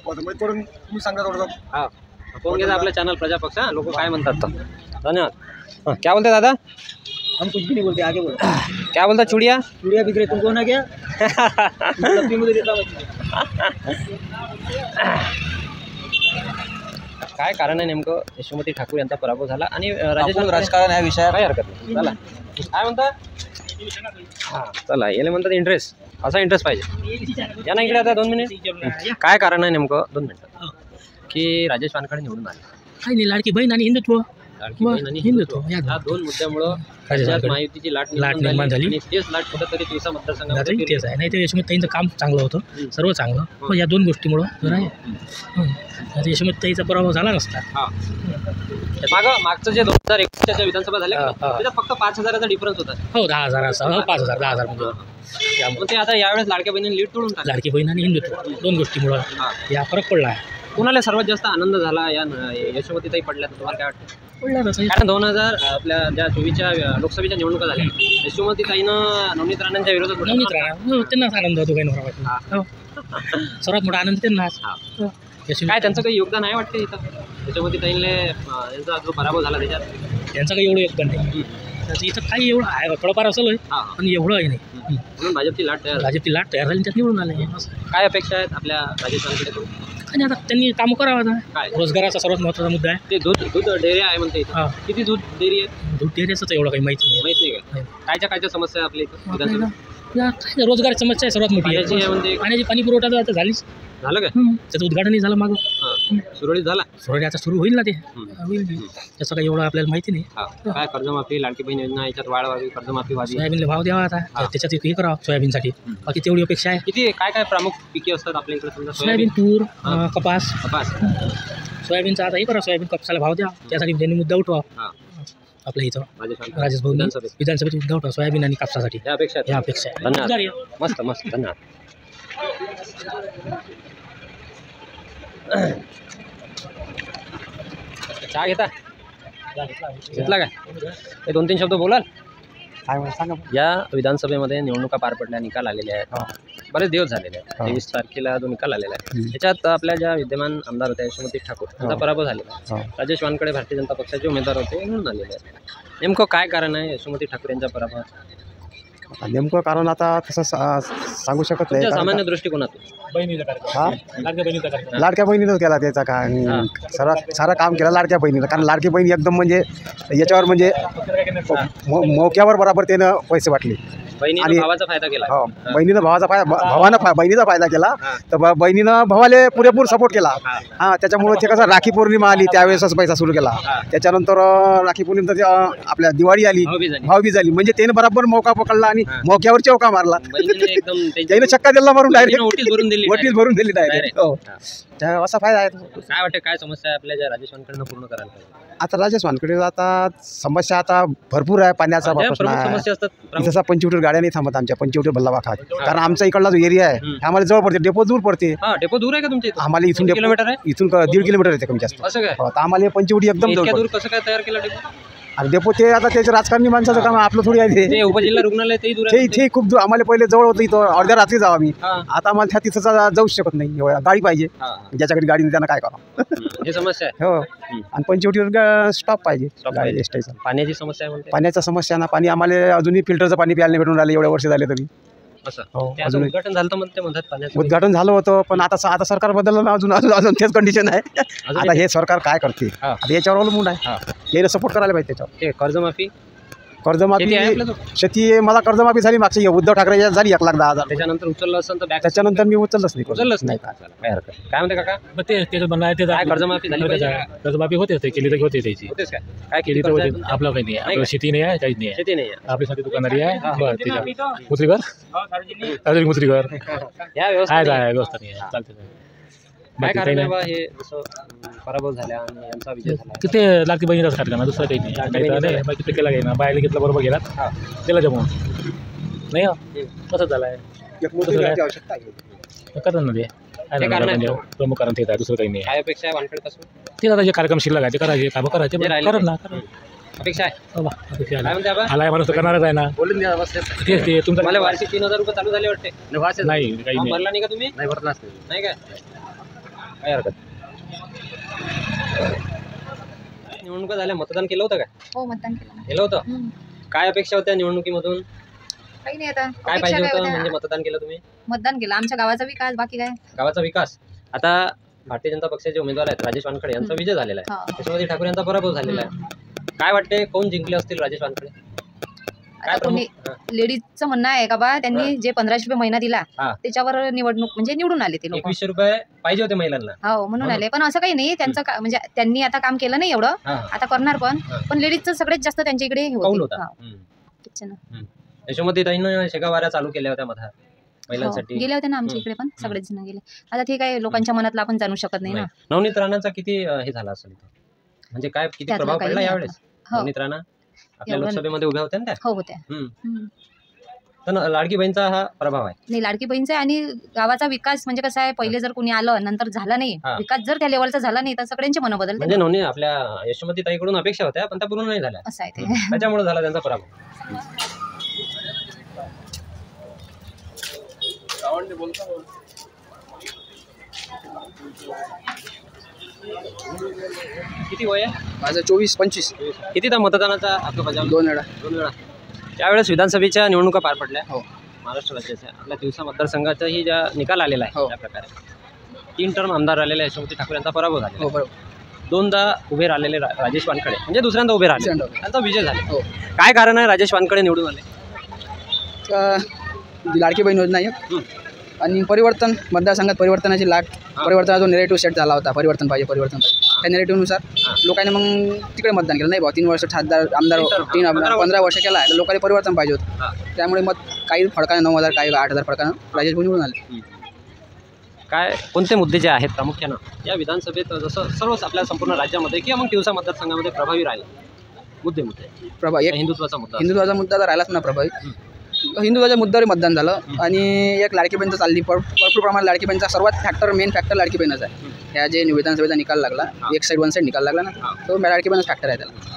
माहिती पडून तुम्ही सांगा थोडं. हा, फोन घ्या आपल्या चॅनल प्रजापक्ष. लोक काय म्हणतात तर. धन्यवाद. हाँ, क्या बोलते दादा? हम कुछ भी नहीं बोलते, आगे बोलो. क्या बोलता चुड़िया? चूड़िया बिक रही तुमको ना क्या? मुझे देता काय कारण आहे नेमकं यशोमती ठाकूर यांचा पराभव झाला आणि राजेश राजकारण या विषयात काय हरकत नाही. चला, काय म्हणता? हां, चला, याला म्हणतात इंटरेस्ट. असा इंटरेस्ट पाहिजे. या ना इकडे आता 2 मिनिट. काय कारण आहे नेमकं 2 मिनिटं की राजेश वानखडे निवडून आले? काही नाही, लाडकी बहीण आणि हिंदुत्व. लाडकी बहीण आणि हिंदुत्व या 2 मुद्द्यामुळं राज्यात महायुतीची लाट निर्माण झाली आणि तेच लाट कुठंतरी तिवसा मतदारसंघामध्ये तेच आहे. नाही तर यशोमतीताईंचं काम चांगलं होतं, सर्व चांगलं. पण या 2 गोष्टीमुळं जरा यशोमतीताईचा पराभव झाला नसता. हां, मागचं जे 2021च्या विधानसभा झाल्या त्याच्यात फक्त 5,000चा डिफरन्स होता. हो, 10,000 हो, 5,000 10,000 म्हणजे त्यामुळे ते आता यावेळेस लाडक्या बहिणीने लीड तोडून टाकलं. लाडकी बहीण आणि हिंदुत्व 2 गोष्टीमुळं या फरक पडला आहे. कुणाला सर्वात जास्त आनंद झाला या यशोमतीताई पडल्या? तुम्हाला काय वाटतं? पडला तसं. कारण 2000 आपल्या ज्या 24च्या लोकसभेच्या निवडणुका झाल्या, यशोमतीताईनं नवनीत राणांच्या विरोधात नवनीत राणा त्यांनाच आनंद होतो, काही नवरा. सर्वात मोठा आनंद त्यांनाच. काय त्यांचं काही योगदान आहे वाटतं इथं? यशोमतीताईंनी यांचा जो पराभव झाला त्याच्यात त्यांचं काही एवढं योगदान नाही. इथं काही एवढं आहे, थोडंफार असलं पण एवढंही नाही. म्हणून भाजपची लाट तयार भाजपची लाट तयार झाली, त्यात निवडून आले. काय अपेक्षा आहेत आपल्या राजेश वानखडेकडून? आणि आता त्यांनी कामं करावं. काय? रोजगाराचा सर्वात महत्त्वाचा मुद्दा आहे. ते दूध डेअरी आहे म्हणते इथं. हां. किती दूध डेअरी आहे? दूध डेअरीचं एवढं काही माहिती नाही. माहित नाही का? कायच्या समस्या आहे आपल्या इथं विधानसभेत? काय रोजगाराची समस्या आहे सर्वात मोठी. पाण्याची आहे म्हणजे पाण्याची पाणी पुरवठा तर आता झालीच. झालं काय? त्याचं उद्घाटनही झालं मागं. हां, सुरळीत झाला. सुरळीत आता सुरू होईल ना ते. होईल. त्याचं काही एवढं आपल्याला माहिती नाही. हां, काय कर्जमाफी, लाडकी बहीण योजना याच्यात वाढ व्हावी, कर्जमाफी व्हावी. सोयाबीनला भाव द्यावा आता, त्याच्यात हे करावं सोयाबीनसाठी. बाकी तेवढी अपेक्षा आहे. किती काय काय प्रमुख पिके असतात आपल्या इकडे? समजा सोयाबीन, तूर, कपास. सोयाबीनचा आता हे करा, सोयाबीन कपासाला भाव द्या, त्यासाठी त्यांनी मुद्दा उठवा. हां, आपल्या इथं राजेश भाऊ विधानसभेत मुद्दा उठवा, सोयाबीन आणि कापसासाठी. या अपेक्षा या अपेक्षा आहे. धन्यवाद. मस्त मस्त, धन्यवाद. चहा घेतला काय? ते 2-3 शब्द बोलाल? सांगा. या विधानसभेमध्ये निवडणुका पार पडल्या, निकाल आलेले आहेत. बरेच दिवस झालेले आहेत. 23 तारखेला जो निकाल आलेला आहे त्याच्यात आपल्या ज्या विद्यमान आमदार होत्या यशोमती ठाकूर यांचा पराभव झालेला आहे. राजेश वानखडे भारतीय जनता पक्षाचे उमेदवार होते, निवडून आलेले आहेत. नेमकं काय कारण आहे यशोमती ठाकूर यांच्या पराभवाचं? नेमकं कारण आता तसं सांगू शकत नाही. सामान्य दृष्टिकोनातून हा, लाडक्या बहिणीनंच केला त्याचा काय सारा काम केलं लाडक्या बहिणीनं. कारण लाडकी बहीण एकदम म्हणजे याच्यावर म्हणजे मोक्यावर बरोबर त्यानं पैसे वाटले. बहिणीने भावाचा फायदा केला. हो, बहिणीनं बहिणीचा फायदा केला. तर बहिणीनं भावाले पुरेपूर सपोर्ट केला. हां, त्याच्यामुळे ते कसं राखी पौर्णिमा आली त्यावेळेसच पैसा सुरू केला. त्याच्यानंतर राखी पौर्णिमा आपल्या दिवाळी आली, भाऊबीज झाली, म्हणजे त्यानं बरोबर मौका पकडला आणि मौक्यावर चौका मारला. त्यानं चक्का दिला मारून डायरेक्ट वटीस भरून दिली डायरेक्ट. हो, असा फायदा आहे. काय वाटतं काय समस्या आहे आपल्या ज्या राजेश वानखडेंना पूर्ण करायला पाहिजे? आता राजेश वानखडे आता समस्या आता भरपूर आहे. पाण्याचा समस्या असतात. जसा 25 गाड्या नाही थांबत आमच्या 25 भल्ला खात. कारण आमचा इकडला जो एरिया आहे आम्हाला जवळ पडते, डेपो दूर पडते. डेपो दूर आहे का तुमच्या? आम्हाला इथून किलोमीटर आहे, इथून 1.5 किलोमीटर येते कमी जास्त. असं काय? तर आम्हाला 25 एकदम दूर कसं काय तयार केलं डेपो? आणि डेपो ते आता त्याचे राजकारणी माणसाचं काम आपलं थोडी आहे ते उपजिल्हा रुग्णालय तेही दूर ते आहे. इथे खूप दूर आम्हाला पहिले जवळ होतं इथं अर्ध्या रात्री जाऊ आम्ही हा. आता आम्हाला त्या तिथं जाऊच शकत नाही एवढ्या गाडी पाहिजे हा. ज्याच्याकडे गाडी नाही त्यांना काय करावं हे समस्या आहे. हो आणि पंचवटीवर स्टॉप पाहिजे Stop पाहिजे. एसटीचा पाण्याची समस्या आहे म्हणते पाण्याच्या समस्या ना पाणी आम्हाला अजूनही फिल्टरचं पाणी प्यायला नाही भेटून राहिले एवढ्या वर्ष झाले तरी असं हो ते आता अजून उद्घाटन झालं तर म्हणते म्हणतात पाण्याचं उद्घाटन झालं होतं पण आता सरकार बदललं ना अजून अजून अजून तेच कंडिशन आहे आता हे सरकार काय करते हा. आता याच्यावर अवलंबून आहे हा. याला सपोर्ट करायला पाहिजे त्याच्यावर ते कर्जमाफी कर्जमाफी शेती आहे आपल्याजवळ? शेती मला कर्जमाफी झाली मागच्या उद्धव ठाकरे झाली 1,10,000 त्याच्यानंतर उचललं असेल तर बॅक त्याच्यानंतर मी उचललंच नाही कर्ज. उचललंच नाही. काय हरकत नाही. काय म्हणते काका मग ते त्याचं म्हणणं आहे ते काय कर्जमाफी झाली पाहिजे का? कर्जमाफी होते ते केली तर होते त्याची होतेच काय काय केली तर कर्ज आहे होते तुमचं? आपलं काही नाही नाही आपलं का? शेती नाही आहे काहीच नाही आहे शेती नाही आहे. आपली साधी दुकानदारी आहे बरं त्याच्या मुसरीघर सार्वजनिक मुसरीघर या व्यवस्था आहे नाही. आहे व्यवस्था नाही आहे चालते काय बाकी कारण काही आहे नाही बा हे जसं पराभव झाल्या आणि यांचा विजय झाला किती लाडकी बहिणीचाच कार्यक्रम आहे दुसरं काही नाही काही तर नाही बाकी ते केला गेला बायला घेतला बरोबर गेला हा. त्याला जमून नाही हो कसं झालं आहे एक मोठी गाडीची आवश्यकता आहे. करतात ना ते आहे ना कारण आहे. म्हणजे प्रमुख कारण तेच आहे दुसरं काही नाही काय अपेक्षा आहे वानखेडपासून ते आता जे कार्यक्रम शिल्लक आहे ते करायचे कामं करायचे जे राहिले करत ना करत अपेक्षा आहे बाबा अपेक्षा काय आला म्हणते आबा आलाय माणूस तर करणारच आहे ना बोलून द्या बस तेच. तेच ते तुमचं मला वार्षिक 3,000 रुपये चालू झाले वाटते नाही काही नाही भरला नाही का तुम्ही नाही भरलाच नाही काय काय हरकत निवडणुका झाल्या मतदान केलं होतं काय हो मतदान केलं केलं होतं हम्म. काय अपेक्षा होत्या निवडणुकीमधून काही नाही आता काय अपेक्षा पाहिजे काय होतं होत्या? म्हणजे मतदान केलं तुम्ही मतदान केलं आमच्या गावाचा विकास बाकी काय गावाचा विकास आता भारतीय जनता पक्षाचे उमेदवार आहेत राजेश वानखडे यांचा विजय झालेला आहे हा. यशोमती ठाकूर यांचा पराभव झालेला आहे काय वाटते कोण जिंकले असतील राजेश वानखडे काय आता कोणी प्रमुख लेडीजचं म्हणणं आहे का बा त्यांनी जे 1,500 रुपये महिना दिला हा. त्याच्यावर निवडणूक म्हणजे निवडून आले ते लोक 2100 रुपये पाहिजे होते महिलांना हो म्हणून आले पण असं काही नाही त्यांचं म्हणजे त्यांनी आता काम केलं नाही एवढं हा. आता करणार पण हा. पण लेडीजचं सगळ्यात जास्त त्यांच्या इकडे हे कौल होते. होता हा, हम्म. त्याच्यानं. यशोमती ताईनं शेगावाऱ्या चालू केल्या होत्या मधात हो, महिलांसाठी गेले होते ना आमच्या इकडे पण सगळेच जण गेले आता ते काय लोकांच्या मनातलं आपण जाणू शकत नाही ना नाही. नवनीत राणाचा किती हे झाला असेल इथं? म्हणजे काय किती त्यातलं प्रभाव काही पडला नाही यावेळेस हो. नवनीत राणा आपल्या एवढं लोकसभेमध्ये उभ्या होत्या ना त्या हो होत्या हम्म. हम्म. तर लाडकी बहीणचा हा प्रभाव आहे नाही लाडकी बहीणचा आहे आणि गावाचा विकास म्हणजे कसं आहे पहिले जर कोणी आलं नंतर झाला नाही हा. विकास जर त्या लेवलचा झाला नाही तर सगळ्यांचे मन बदलते म्हणजे नवनी आपल्या यशोमती ताईकडून अपेक्षा होत्या पण त्या पूर्ण नाही झाल्या असं आहे ते त्याच्यामुळे झाला त्यांचा पराभव किती वय आहे माझं 24-25 कितीदा मतदानाचा हक्क बजावला 2 वेळा दोन वेळा त्यावेळेस विधानसभेच्या निवडणुका पार पडल्या हो. महाराष्ट्र राज्याच्या आपल्या तिवसा मतदारसंघाचाही ज्या निकाल आलेला आहे हो. त्या प्रकारे 3 टर्म आमदार राहिलेले यशोमती ठाकूर यांचा पराभव झालेला हो आहे. बरोबर 2दा उभे राहिलेले राजेश वानखडे म्हणजे दुसऱ्यांदा उभे राहिले दुसऱ्यांदा. त्यांचा विजय झाला हो काय कारण आहे राजेश वानखडे निवडून आले जी लाडकी बहीण योजना आहे आणि परिवर्तन मतदारसंघात परिवर्तनाची लाट परिवर्तनाचा जो नेरेटिव्ह सेट झाला होता परिवर्तन पाहिजे त्या नेरेटिव्हनुसार लोकांनी मग तिकडे मतदान केलं नाही भाऊ 3 वर्ष खासदार आमदार 15 वर्ष केला आहे तर लोकांनी परिवर्तन पाहिजे होतं त्यामुळे मग काही फडकानं 9,000 काही 8,000 फडकानं राजेश भाऊ निवडून आले काय कोणते मुद्दे जे आहेत प्रामुख्यानं या विधानसभेत जसं सर्वच आपल्या संपूर्ण राज्यामध्ये किंवा मग तिवसा मतदारसंघामध्ये प्रभावी राहिला मुद्दे प्रभा एक हिंदुत्वाचा मुद्दा हिंदुत्वाचा मुद्दा तर राहिलाच ना प्रभावी हिंदुत्वाच्या मुद्द्यावर मतदान झालं आणि एक लाडकी बहीणचं चालली भरपूर प्रमाणात लाडकी बहीणचा सर्वात मेन फॅक्टर लाडकी बहीणच आहे ह्या जे विधानसभेचा निकाल लागला एक साईड 1 साईड निकाल लागला ना तो लाडकी बहीणच फॅक्टर आहे त्याला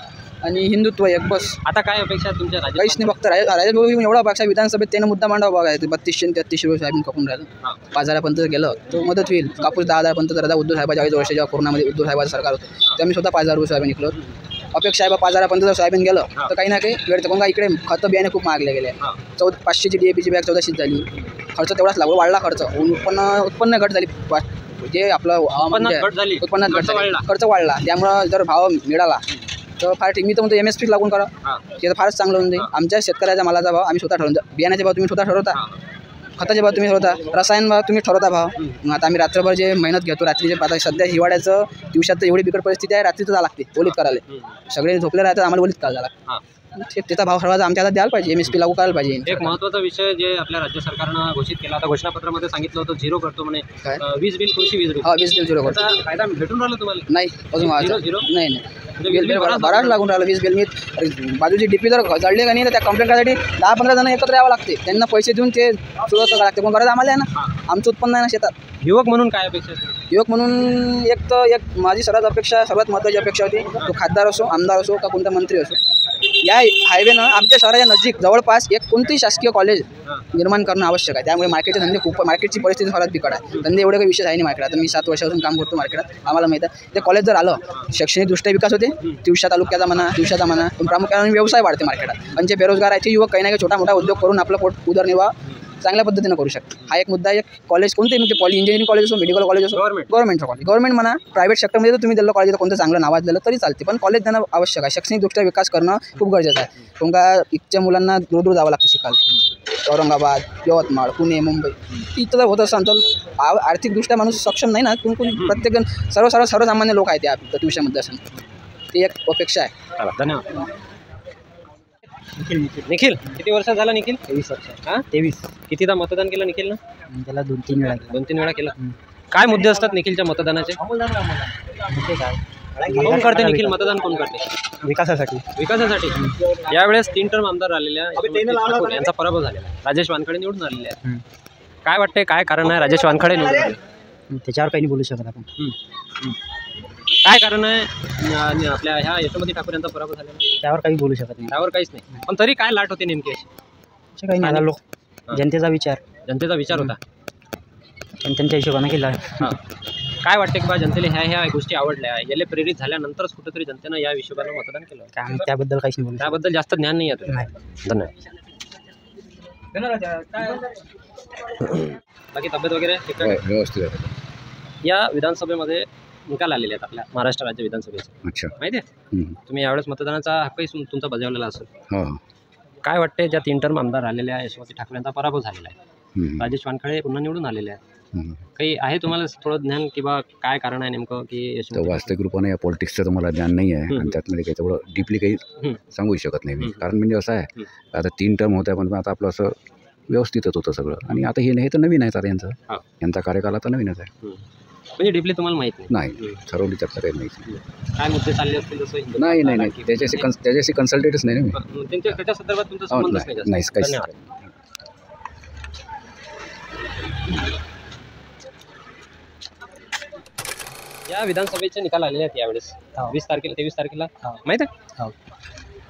आणि हिंदुत्व एक बस आता काय अपेक्षा आहे तुमच्या काहीच नाही फक्त राजेश भाऊ एवढा पक्ष विधानसभेत त्यानं मुद्दा मांडावा बघा 3200-3300 रुपये साहेब कपून राहिलं 5,000पर्यंत गेलं तो मदत होईल कापूस 10,000पर्यंत जर उद्धव साहेबाच्या 40 वर्ष जेव्हा कोरोनामध्ये उद्धव साहेबाचं सरकार होतं तेव्हा मी स्वतः 5,000 रुपये सोयाबीन निघलो अपेक्षा आहे 5,000पर्यंत जर सोयाबीन गेलं तर काही ना काही वेळ तर इकडे खतं बियाणे खूप मागले गेले 500ची DAPची बॅग 1400ची झाली खर्च तेवढाच लागलो वाढला खर्च उत्पन्न घट झाली जे आपलं उत्पन्नात घट झाली खर्च वाढला त्यामुळं जर भाव मिळाला तर फार ठीक मी तर म्हणतो MSP लागून करा ते तर फारच चांगलं होऊन जाईल आमच्या शेतकऱ्याचा मालाचा भाव आम्ही स्वतः ठरवतो बियाण्याचे भाव तुम्ही स्वतः ठरवता खताचे भाव तुम्ही ठरवता रसायन भाव तुम्ही ठरवता भाव मग आता आम्ही रात्रभर जे मेहनत घेतो रात्रीचे आता सध्या हिवाळ्याचं दिवसात एवढी बिकट परिस्थिती आहे रात्रीचं जावं लागते ओलीत करायला सगळे झोपले राहतात आम्हाला ओलीत करायला लागतं त्याचा भाव सर्वांचा आमच्या हातात द्यायला पाहिजे, MSP लागू करायला पाहिजे. एक महत्त्वाचा विषय जे आपल्या राज्य सरकारनं घोषित केला आता घोषणापत्रामध्ये सांगितलं होतं 0 करतो म्हणे. काय? वीज बिल कृषी वीज रुपये. हा, वीज बिल 0 करतो. त्याचा फायदा भेटून राहिला तुम्हाला? नाही अजून झिरो, व्हायचं. झिरो? नाही वीज बिल बराच लागून राहिलं वीज बिल. मी बाजूची DP जर जळले का नाही तर त्या कंप्लेंट करायसाठी 10-15 जण एकत्र यावं लागते, त्यांना पैसे देऊन ते सुरुवात करावं लागते. पण गरज आम्हाला आहे ना, आमचं उत्पन्न आहे ना शेतात. युवक म्हणून काय अपेक्षा आहे? युवक म्हणून एक माझी सर्वात महत्त्वाची अपेक्षा होती, तो खासदार असो, आमदार असो का कोणता मंत्री असो, या हायवेनं आमच्या शहराच्या नजीक जवळपास एक कोणतेही शासकीय कॉलेज निर्माण करणं आवश्यक आहे. त्यामुळे मार्केटचे धंदे खूप, मार्केटची परिस्थिती फारच बिकट आहे. धंदे एवढे काही विशेष आहे नाही मार्केटात. आता मी 7 वर्षापासून काम करतो मार्केटात, आम्हाला माहीत आहे. ते कॉलेज जर आलं, शैक्षणिकदृष्ट्या विकास होते, तिवसा तालुक्याचा म्हणा, पण प्रामुख्याने व्यवसाय वाढते मार्केटात. आणि जे बेरोजगार आहे ते युवक काही ना काही छोटा मोठा उद्योग करून आपलं उदरनिर्वाह चांगल्या पद्धतीनं करू शकतो. हा एक मुद्दा. एक कॉलेज कोणतेही म्हणजे इंजिनिअरिंग कॉलेज असो, मेडिकल कॉलेज असो, गव्हर्नमेंटचं कॉलेज, गव्हर्नमेंट म्हणा, प्रायव्हेट सेक्टरमध्ये जर तुम्ही दिलं कॉलेज कोणतं चांगलं नावाजलेलं तरी चालते, पण कॉलेज देणं आवश्यक आहे. शैक्षणिकदृष्ट्या विकास करणं खूप गरजेचं आहे. कारण का इथच्या मुलांना दूर जावं लागते शिकायला. औरंगाबाद, यवतमाळ, पुणे, मुंबई इथं जर होत असेल तर आर्थिकदृष्ट्या माणूस सक्षम नाही ना. प्रत्येकजण सर्वसामान्य लोक आहेत त्या ट्युशनमध्ये असेल. ती एक अपेक्षा आहे. धन्यवाद. निखिल किती वर्ष झाला? निखिल 23 वर्ष. हां 23. कितीदा मतदान केलं निखिलनं? त्याला 2-3 वेळा केला. 2-3 वेळा केलं. काय मुद्दे असतात निखिलच्या मतदानाचे? म्हणजे काय कोण करते निखिल मतदान? कोण करते? विकासासाठी. विकासासाठी. यावेळेस 3 टर्म आमदार आलेले आहे, यांचा पराभव झालेला आहे. राजेश वानखडे निवडून आलेले आहेत. काय वाटते, काय कारण आहे राजेश वानखडे निवडून आले? त्याच्यावर काही नाही बोलू शकत आपण. काय कारण आहे आपल्या ह्या यशोमती ठाकूर यांचा पराभव झालेला? त्यावर काही बोलू शकत नाही. त्यावर काहीच नाही, पण तरी काय लाट होते नेमकी अशी? काही नाही. लोक जनतेचा विचार होता, पण त्यांच्या हिशोबाने केला. हां. काय वाटते की बा जनतेला ह्या गोष्टी आवडल्या, याला प्रेरित झाल्यानंतरच कुठेतरी जनतेनं या हिशोबानं मतदान केलं? काय त्याबद्दल काहीच नाही बोलू. त्याबद्दल जास्त ज्ञान नाही आहे. धन्यवाद. बाकी तब्येत वगैरे ठीक आहे? व्यवस्थित आहे. या विधानसभेमध्ये निकाल आलेले आहेत आपल्या महाराष्ट्र राज्य विधानसभेचे. अच्छा. माहिती आहे तुम्ही यावेळेस मतदानाचा हक्कही तुमचा बजावलेला असेल. हो. काय वाटते, ज्या 3 टर्म आमदार आलेल्या आहे, यशोमती ठाकूर यांचा पराभव झालेला आहे, राजेश वानखडे पुन्हा निवडून आलेले आहेत, काही आहे तुम्हाला थोडं ज्ञान किंवा काय कारण आहे नेमकं की वास्तविक रूपाने या पॉलिटिक्सचं तर मला ज्ञान नाही आहे आणि त्यातमध्ये काही तेवढं डीपली काही सांगू शकत नाही मी. कारण म्हणजे असं आहे, आता 3 टर्म होत्या पण आता आपलं असं व्यवस्थितच होतं सगळं. आणि आता हे तर नवीन आहे, आता यांचा कार्यकाल आता नवीनच आहे. म्हणजे डीपली तुम्हाला माहित नाही, ठरवली त्यातलं काही माहिती काय मुद्दे चालले असतील जसं? नाही त्याच्याशी कन्सल्टेटच नाही ना मी. त्याच्या संदर्भात तुमचा संबंधच नाही. नाही काहीच. या विधानसभेचे निकाल आलेले आहेत यावेळेस 23 तारखेला माहित आहे.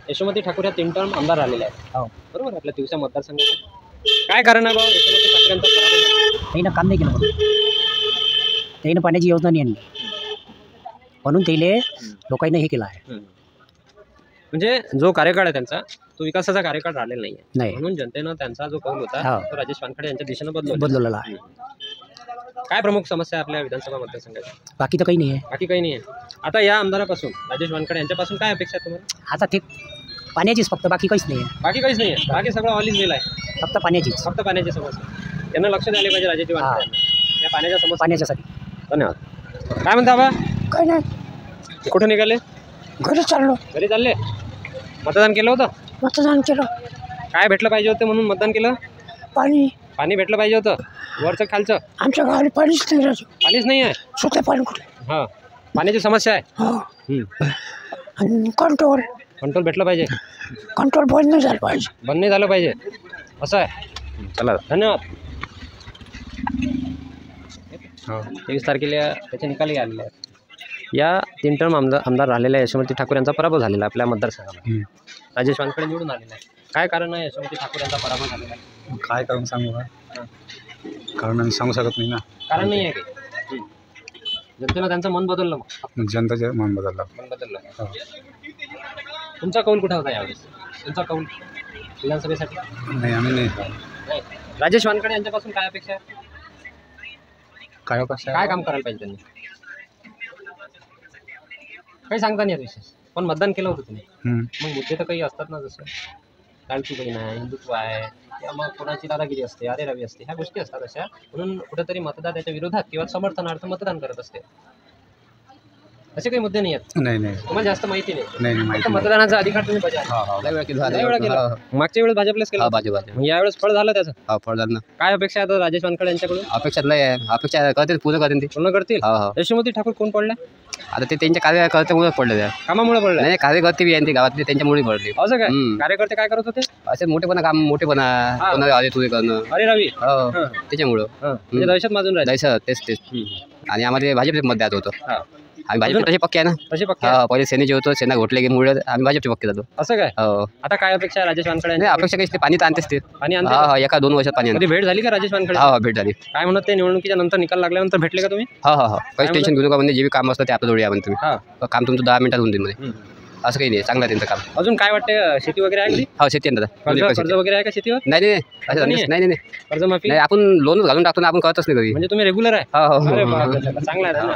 यशोमती ठाकूर या 3 टर्म आमदार आलेले आहेत, बरोबर, आपल्या तिवसा मतदारसंघाचे. काय कारण आहे बाबा यशोमती ठाकूर यांचा पराभव? त्यानं काम नाही केलं, त्यानं पाण्याची योजना नाही आणली, म्हणून त्याला लोकांना हे केलं आहे. म्हणजे जो कार्यकाळ आहे त्यांचा तो विकासाचा कार्यकाळ राहिलेला नाही. नाही, म्हणून जनतेनं त्यांचा जो कौल होता तो राजेश वानखडे यांच्या दिशेनं बदललेला आहे. काय प्रमुख समस्या आपल्या विधानसभा मतदारसंघाची? बाकी तर काही नाही आहे. बाकी काही नाही आहे. आता या आमदारापासून राजेश वानखडे यांच्यापासून काय अपेक्षा आहे तुम्हाला? आता ते पाण्याचीच फक्त, बाकी काहीच नाही आहे. बाकी काहीच नाही आहे. बाकी सगळं ऑल इज वेल आहे, फक्त पाण्याचीच. फक्त पाण्याची समस्या. त्यांना लक्ष द्यायला पाहिजे राजेश वानखडे या पाण्याच्या समस्या. पाण्याच्यासाठी. धन्यवाद. काय म्हणता बा? काय नाही. कुठं निघाले? घरी चाललो. घरी चालले? मतदान केलं होतं? मतदान केलं. काय भेटलं पाहिजे होतं म्हणून मतदान केलं? पाणी भेटलं पाहिजे होतं, वरचं खालचं. आमच्या गावाला पाणीच नाही राहतो. पाणीच नाही आहे. सुटलं पाणी कुठे? हां, पाण्याची समस्या आहे. आणि कंट्रोल भेटलं पाहिजे. कंट्रोल बंद नाही झालं पाहिजे. बंद नाही झालं पाहिजे, असं आहे. चला, धन्यवाद. 23 तारखेला त्याचे निकालही आलेले आहेत. या 3 टर्म आमदार राहिलेल्या यशोमती ठाकूर यांचा पराभव झालेला आपल्या मतदारसंघामध्ये. राजेश वानखडे निवडून आलेला आहे. काय कारण आहे यशोमती ठाकूर यांचा पराभव झालेला आहे? काय कारण सांगू का? कारण आम्ही सांगू शकत नाही ना. कारण नाही आहे की जनतेनं त्यांचं मन बदललं? मग जनताचे मन बदललं. तुमचा कौल कुठं होता यावेळेस? तुमचा कौल विधानसभेसाठी? नाही, आम्ही नाही. राजेश वानखडे यांच्यापासून काय अपेक्षा आहे? काय अपेक्षा? काय काम करायला पाहिजे त्यांनी? काही सांगता नाही विशेष, पण मतदान केलं होतं तुम्ही. मग मुद्दे तर काही असतात ना, जसं लाडकी बहीण आहे, हिंदुत्व आहे, किंवा मग कोणाची दादागिरी असते, आरेरावी असते, ह्या गोष्टी असतात अशा. म्हणून कुठेतरी मतदार त्याच्या विरोधात किंवा समर्थनार्थ मतदान करत असते. असे काही मुद्दे नाही आहेत. नाही नाही तुम्हाला जास्त माहिती नाही. नाही फक्त माहिती मतदानाचा अधिकार तुम्ही बजावला. लय वेळा केला. मागच्या वेळेस भाजपलाच केलं. मग यावेळेस फळ झालं त्याचं. फळ झालं ना. काय अपेक्षा आहे आता राजेश वानखडे यांच्याकडून? अपेक्षा लय आहे. अपेक्षा करतील, पूर्ण करतील ते. पूर्ण करतील. यशोमती ठाकूर कोण पडल्या? आता ते त्यांच्या कार्यकर्त्यामुळे पडले त्या. कामामुळे पडल्या? नाही, कार्यकर्ते बी यांचे गावातले त्यांच्यामुळे पडले. असं काय? कार्यकर्ते काय करत होते? असे मोठेपणा कोणाला आले तुझे करणं. अरे रवी. त्याच्यामुळं म्हणजे दहशत माजून राहिले. दहशत तेच. आणि आम्हाला भाजपचे मत द्यायचं होतं. आम्ही भाजप तसे पक्के आहे ना. तसे पक्के. पहिले सेनेचे होतो, सेना घोटले गेमुळे आम्ही भाजपचे पक्के जातो. असं काय? हो. आता काय अपेक्षा आहे राजेश वानखडे? नाही, अपेक्षा काही पाणी तर आणतेच ते. आणि एका 2 वर्षात पाणी कधी भेट झाली का राजेश वानखडे? हा, भेट झाली. काय म्हणत ते निवडणुकीच्या नंतर निकाल लागल्यानंतर भेटले का तुम्ही? हा काही टेन्शन घेऊ नका. म्हणजे जे काम असतं ते आपल्या जवळ या म्हणतो तुम्ही. काम तुमचं 10 मिनिटात होऊन जाईल मध्ये. असं काही नाही, चांगलं आहे त्यांचं काम. अजून काय वाटतं? शेती वगैरे आहे? हो, शेती आहे दादा. कर्ज वगैरे आहे का शेतीवर? नाही कर्जमाफी नाही, आपण लोनच घालून टाकतो ना, आपण करतच नाही कधी. म्हणजे तुम्ही रेग्युलर आहे? अरे बापरे, चांगला आहे ना.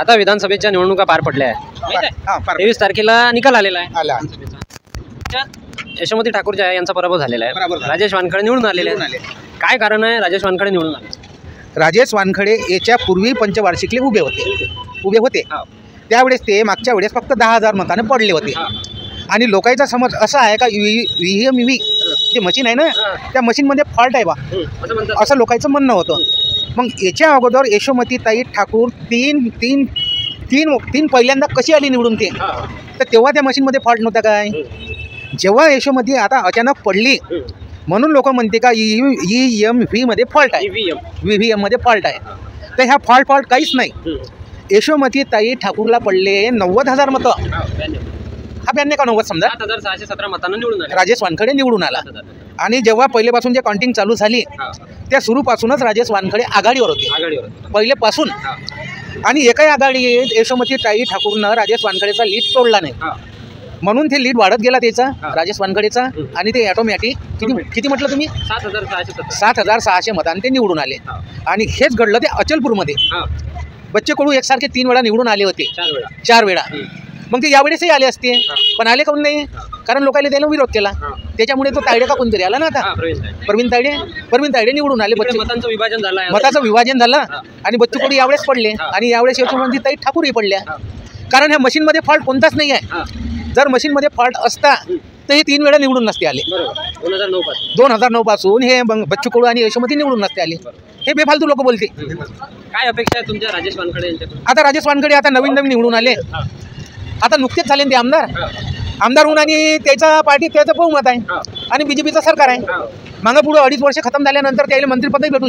आता विधानसभेच्या निवडणुका पार पडल्या आहेत. 23 तारखेला निकाल आलेला आहे. यशोमती ठाकूर जे आहे यांचा पराभव झालेला आहे. राजेश वानखडे निवडून आलेले आहेत. काय कारण आहे राजेश वानखडे निवडून आले? राजेश वानखडे याच्या पूर्वी पंचवार्षिकले उभे होते. त्यावेळेस ते मागच्या वेळेस फक्त 10,000 मताने पडले होते. आणि लोकांचा समज असा आहे का EVM जे मशीन आहे ना, त्या मशीनमध्ये फॉल्ट आहे बा, असं लोकांचं म्हणणं होतं. मग याच्या अगोदर यशोमतीताई ठाकूर तीन पहिल्यांदा कशी आली निवडून ते, तर तेव्हा त्या मशीनमध्ये फॉल्ट नव्हता काय. जेव्हा यशोमती आता अचानक पडली म्हणून लोक म्हणते का EVM मध्ये फॉल्ट आहे, EVM मध्ये फॉल्ट आहे. तर ह्या फॉल्ट काहीच नाही. यशोमतीताई ठाकूरला पडले 90,000 मतं. हा 92 का 90 समजा. 7,617 मतांना निवडून आले. राजेश वानखडे निवडून आला. आणि जेव्हा पहिलेपासून जे काउंटिंग चालू झाली त्या सुरूपासूनच राजेश वानखडे आघाडीवर होते पहिलेपासून. आणि एकही आघाडी यशोमतीताई ठाकूरनं राजेश वानखडेचा लीड तोडला नाही. म्हणून ते लीड वाढत गेला त्याचा, राजेश वानखडेचा. आणि ते ऑटोमॅटिक किती म्हटलं तुम्ही? 7,600 मतांनी ते निवडून आले. आणि हेच घडलं ते अचलपूरमध्ये. बच्चे कडू एकसारखे 3 वेळा निवडून आले होते. 4 वेळा. मग ते यावेळेसही आले असते, पण आले काऊन नाही? कारण लोकांनी त्याला विरोध केला. त्याच्यामुळे तो तायडे का कोणतरी आला ना आता, प्रवीण तायडे निवडून आले. मतांचं विभाजन झालं, मताचं विभाजन झालं. आणि बच्चू कडू यावेळेस पडले. आणि यावेळेस यशोमतीताई ठाकूरही पडल्या. कारण ह्या मशीनमध्ये फॉल्ट कोणताच नाही आहे. जर मशीनमध्ये फॉल्ट असता तर हे 3 वेळा निवडून नसते आले. 2009 पासून हे बच्चू कडू आणि यशोमती निवडून नसते आले. हे बेफालतू लोक बोलते. काय अपेक्षा आहे तुमच्या राजेश वानखडे यांच्याकडून? आता राजेश वानखडे आता नवीन निवडून आले. आता नुकतेच झाले ते आमदार होऊन. आणि त्याचा पार्टी त्याचं बहुमत आहे. आणि BJPचं सरकार आहे. मागं पुढं 2.5 वर्ष खतम झाल्यानंतर त्याला मंत्रिपदही भेटू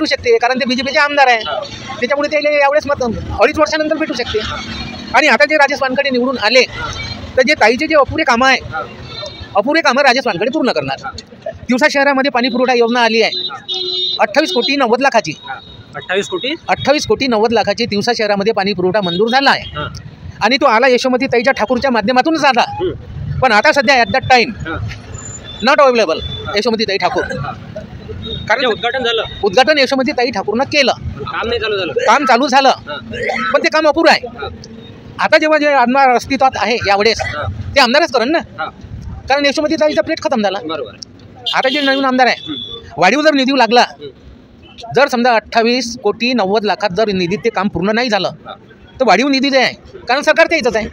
शकते. कारण ते BJPचे आमदार आहे. त्याच्यामुळे त्याला यावेळेस 2.5 वर्षानंतर भेटू शकते. आणि आता जे राजेश वानखडे निवडून आले तर जे ताईचे जे अपुरे कामं राजेश वानखडे पूर्ण करणार. दिवसा शहरामध्ये पाणी पुरवठा योजना आली आहे 28 कोटी 90 लाखाची. 28 कोटी 90 लाखाची दिवसा शहरामध्ये पाणी पुरवठा मंजूर झाला आहे. आणि तो आला यशोमतीताईच्या ठाकूरच्या माध्यमातूनच आला. पण आता सध्या at that time not available यशोमतीताई ठाकूर. कारण उद्घाटन यशोमतीताई ठाकूरनं केलं. काम चालू झालं, पण ते काम अपुरं आहे. आता जेव्हा जे आमदार अस्तित्वात आहे यावेळेस ते आमदारच करण ना. कारण यशोमतीताईचा प्लेट खतम झाला. आता जे नवीन आमदार आहे, वाढीव जर निधी लागला, जर समजा 28 कोटी 90 लाखात जर निधीत ते काम पूर्ण नाही झालं तर वाढीव निधी जे आहे, कारण सरकार त्याचंच आहे,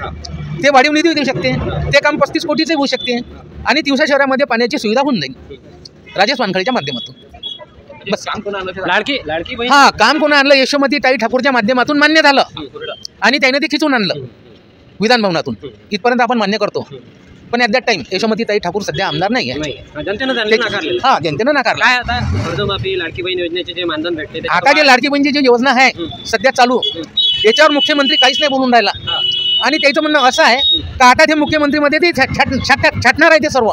ते वाढीव निधी देऊ शकते. ते काम 35 कोटीचे होऊ शकते. आणि दिवसा शहरामध्ये पाण्याची सुविधा होऊन जाईल राजेश वानखडेच्या माध्यमातून. बस. काम कोणा आणलं? यशोमतीताई ठाकूरच्या माध्यमातून मान्य झालं. आणि त्याने ते खिचून आणलं विधान भवनातून. इथपर्यंत आपण मान्य करतो. पण ॲट दॅट टाइम यशोमतीताई ठाकूर सध्या आमदार नाही आहे. जनतेनं नाकारलं. आता कर्जमाफी, लाडकी बहीण योजनेचे जे मानधन भेटते, आता जे लाडकी बहीणची जी योजना आहे सध्या चालू, याच्यावर मुख्यमंत्री काहीच नाही बोलून राहिला. आणि त्याचं म्हणणं असं आहे का आता ते मुख्यमंत्रीमध्ये ते छाटणार आहे. ते सर्व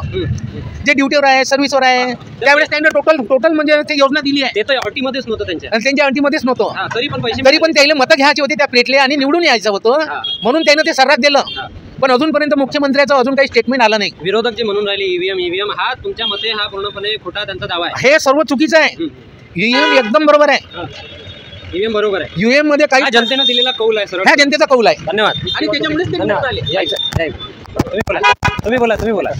जे ड्युटीवर आहे, सर्व्हिसवर आहे, त्यावेळेस त्यांना टोटल म्हणजे ते योजना दिली आहे. ते तर अटीमध्येच नव्हतं त्यांच्या अटीमध्येच नव्हतं. तरी पण त्याला मतं घ्यायची होती त्या प्लेटले आणि निवडून यायचं होतं. म्हणून त्यानं ते सर्रात दिलं. पण अजूनपर्यंत मुख्यमंत्र्याचं अजून काही स्टेटमेंट आलं नाही. विरोधक जे म्हणून राहिले EVM हा तुमच्या मते हा पूर्णपणे खोटा त्यांचा दावा आहे. हे सर्व चुकीचं आहे. EVM एकदम बरोबर आहे. EVM बरोबर आहे. EVM मध्ये काही जनतेनं दिलेला कौल आहे. ह्या जनतेचा कौल आहे. धन्यवाद. आणि त्याच्यामुळेच ते निवडून आले. तुम्ही बोला.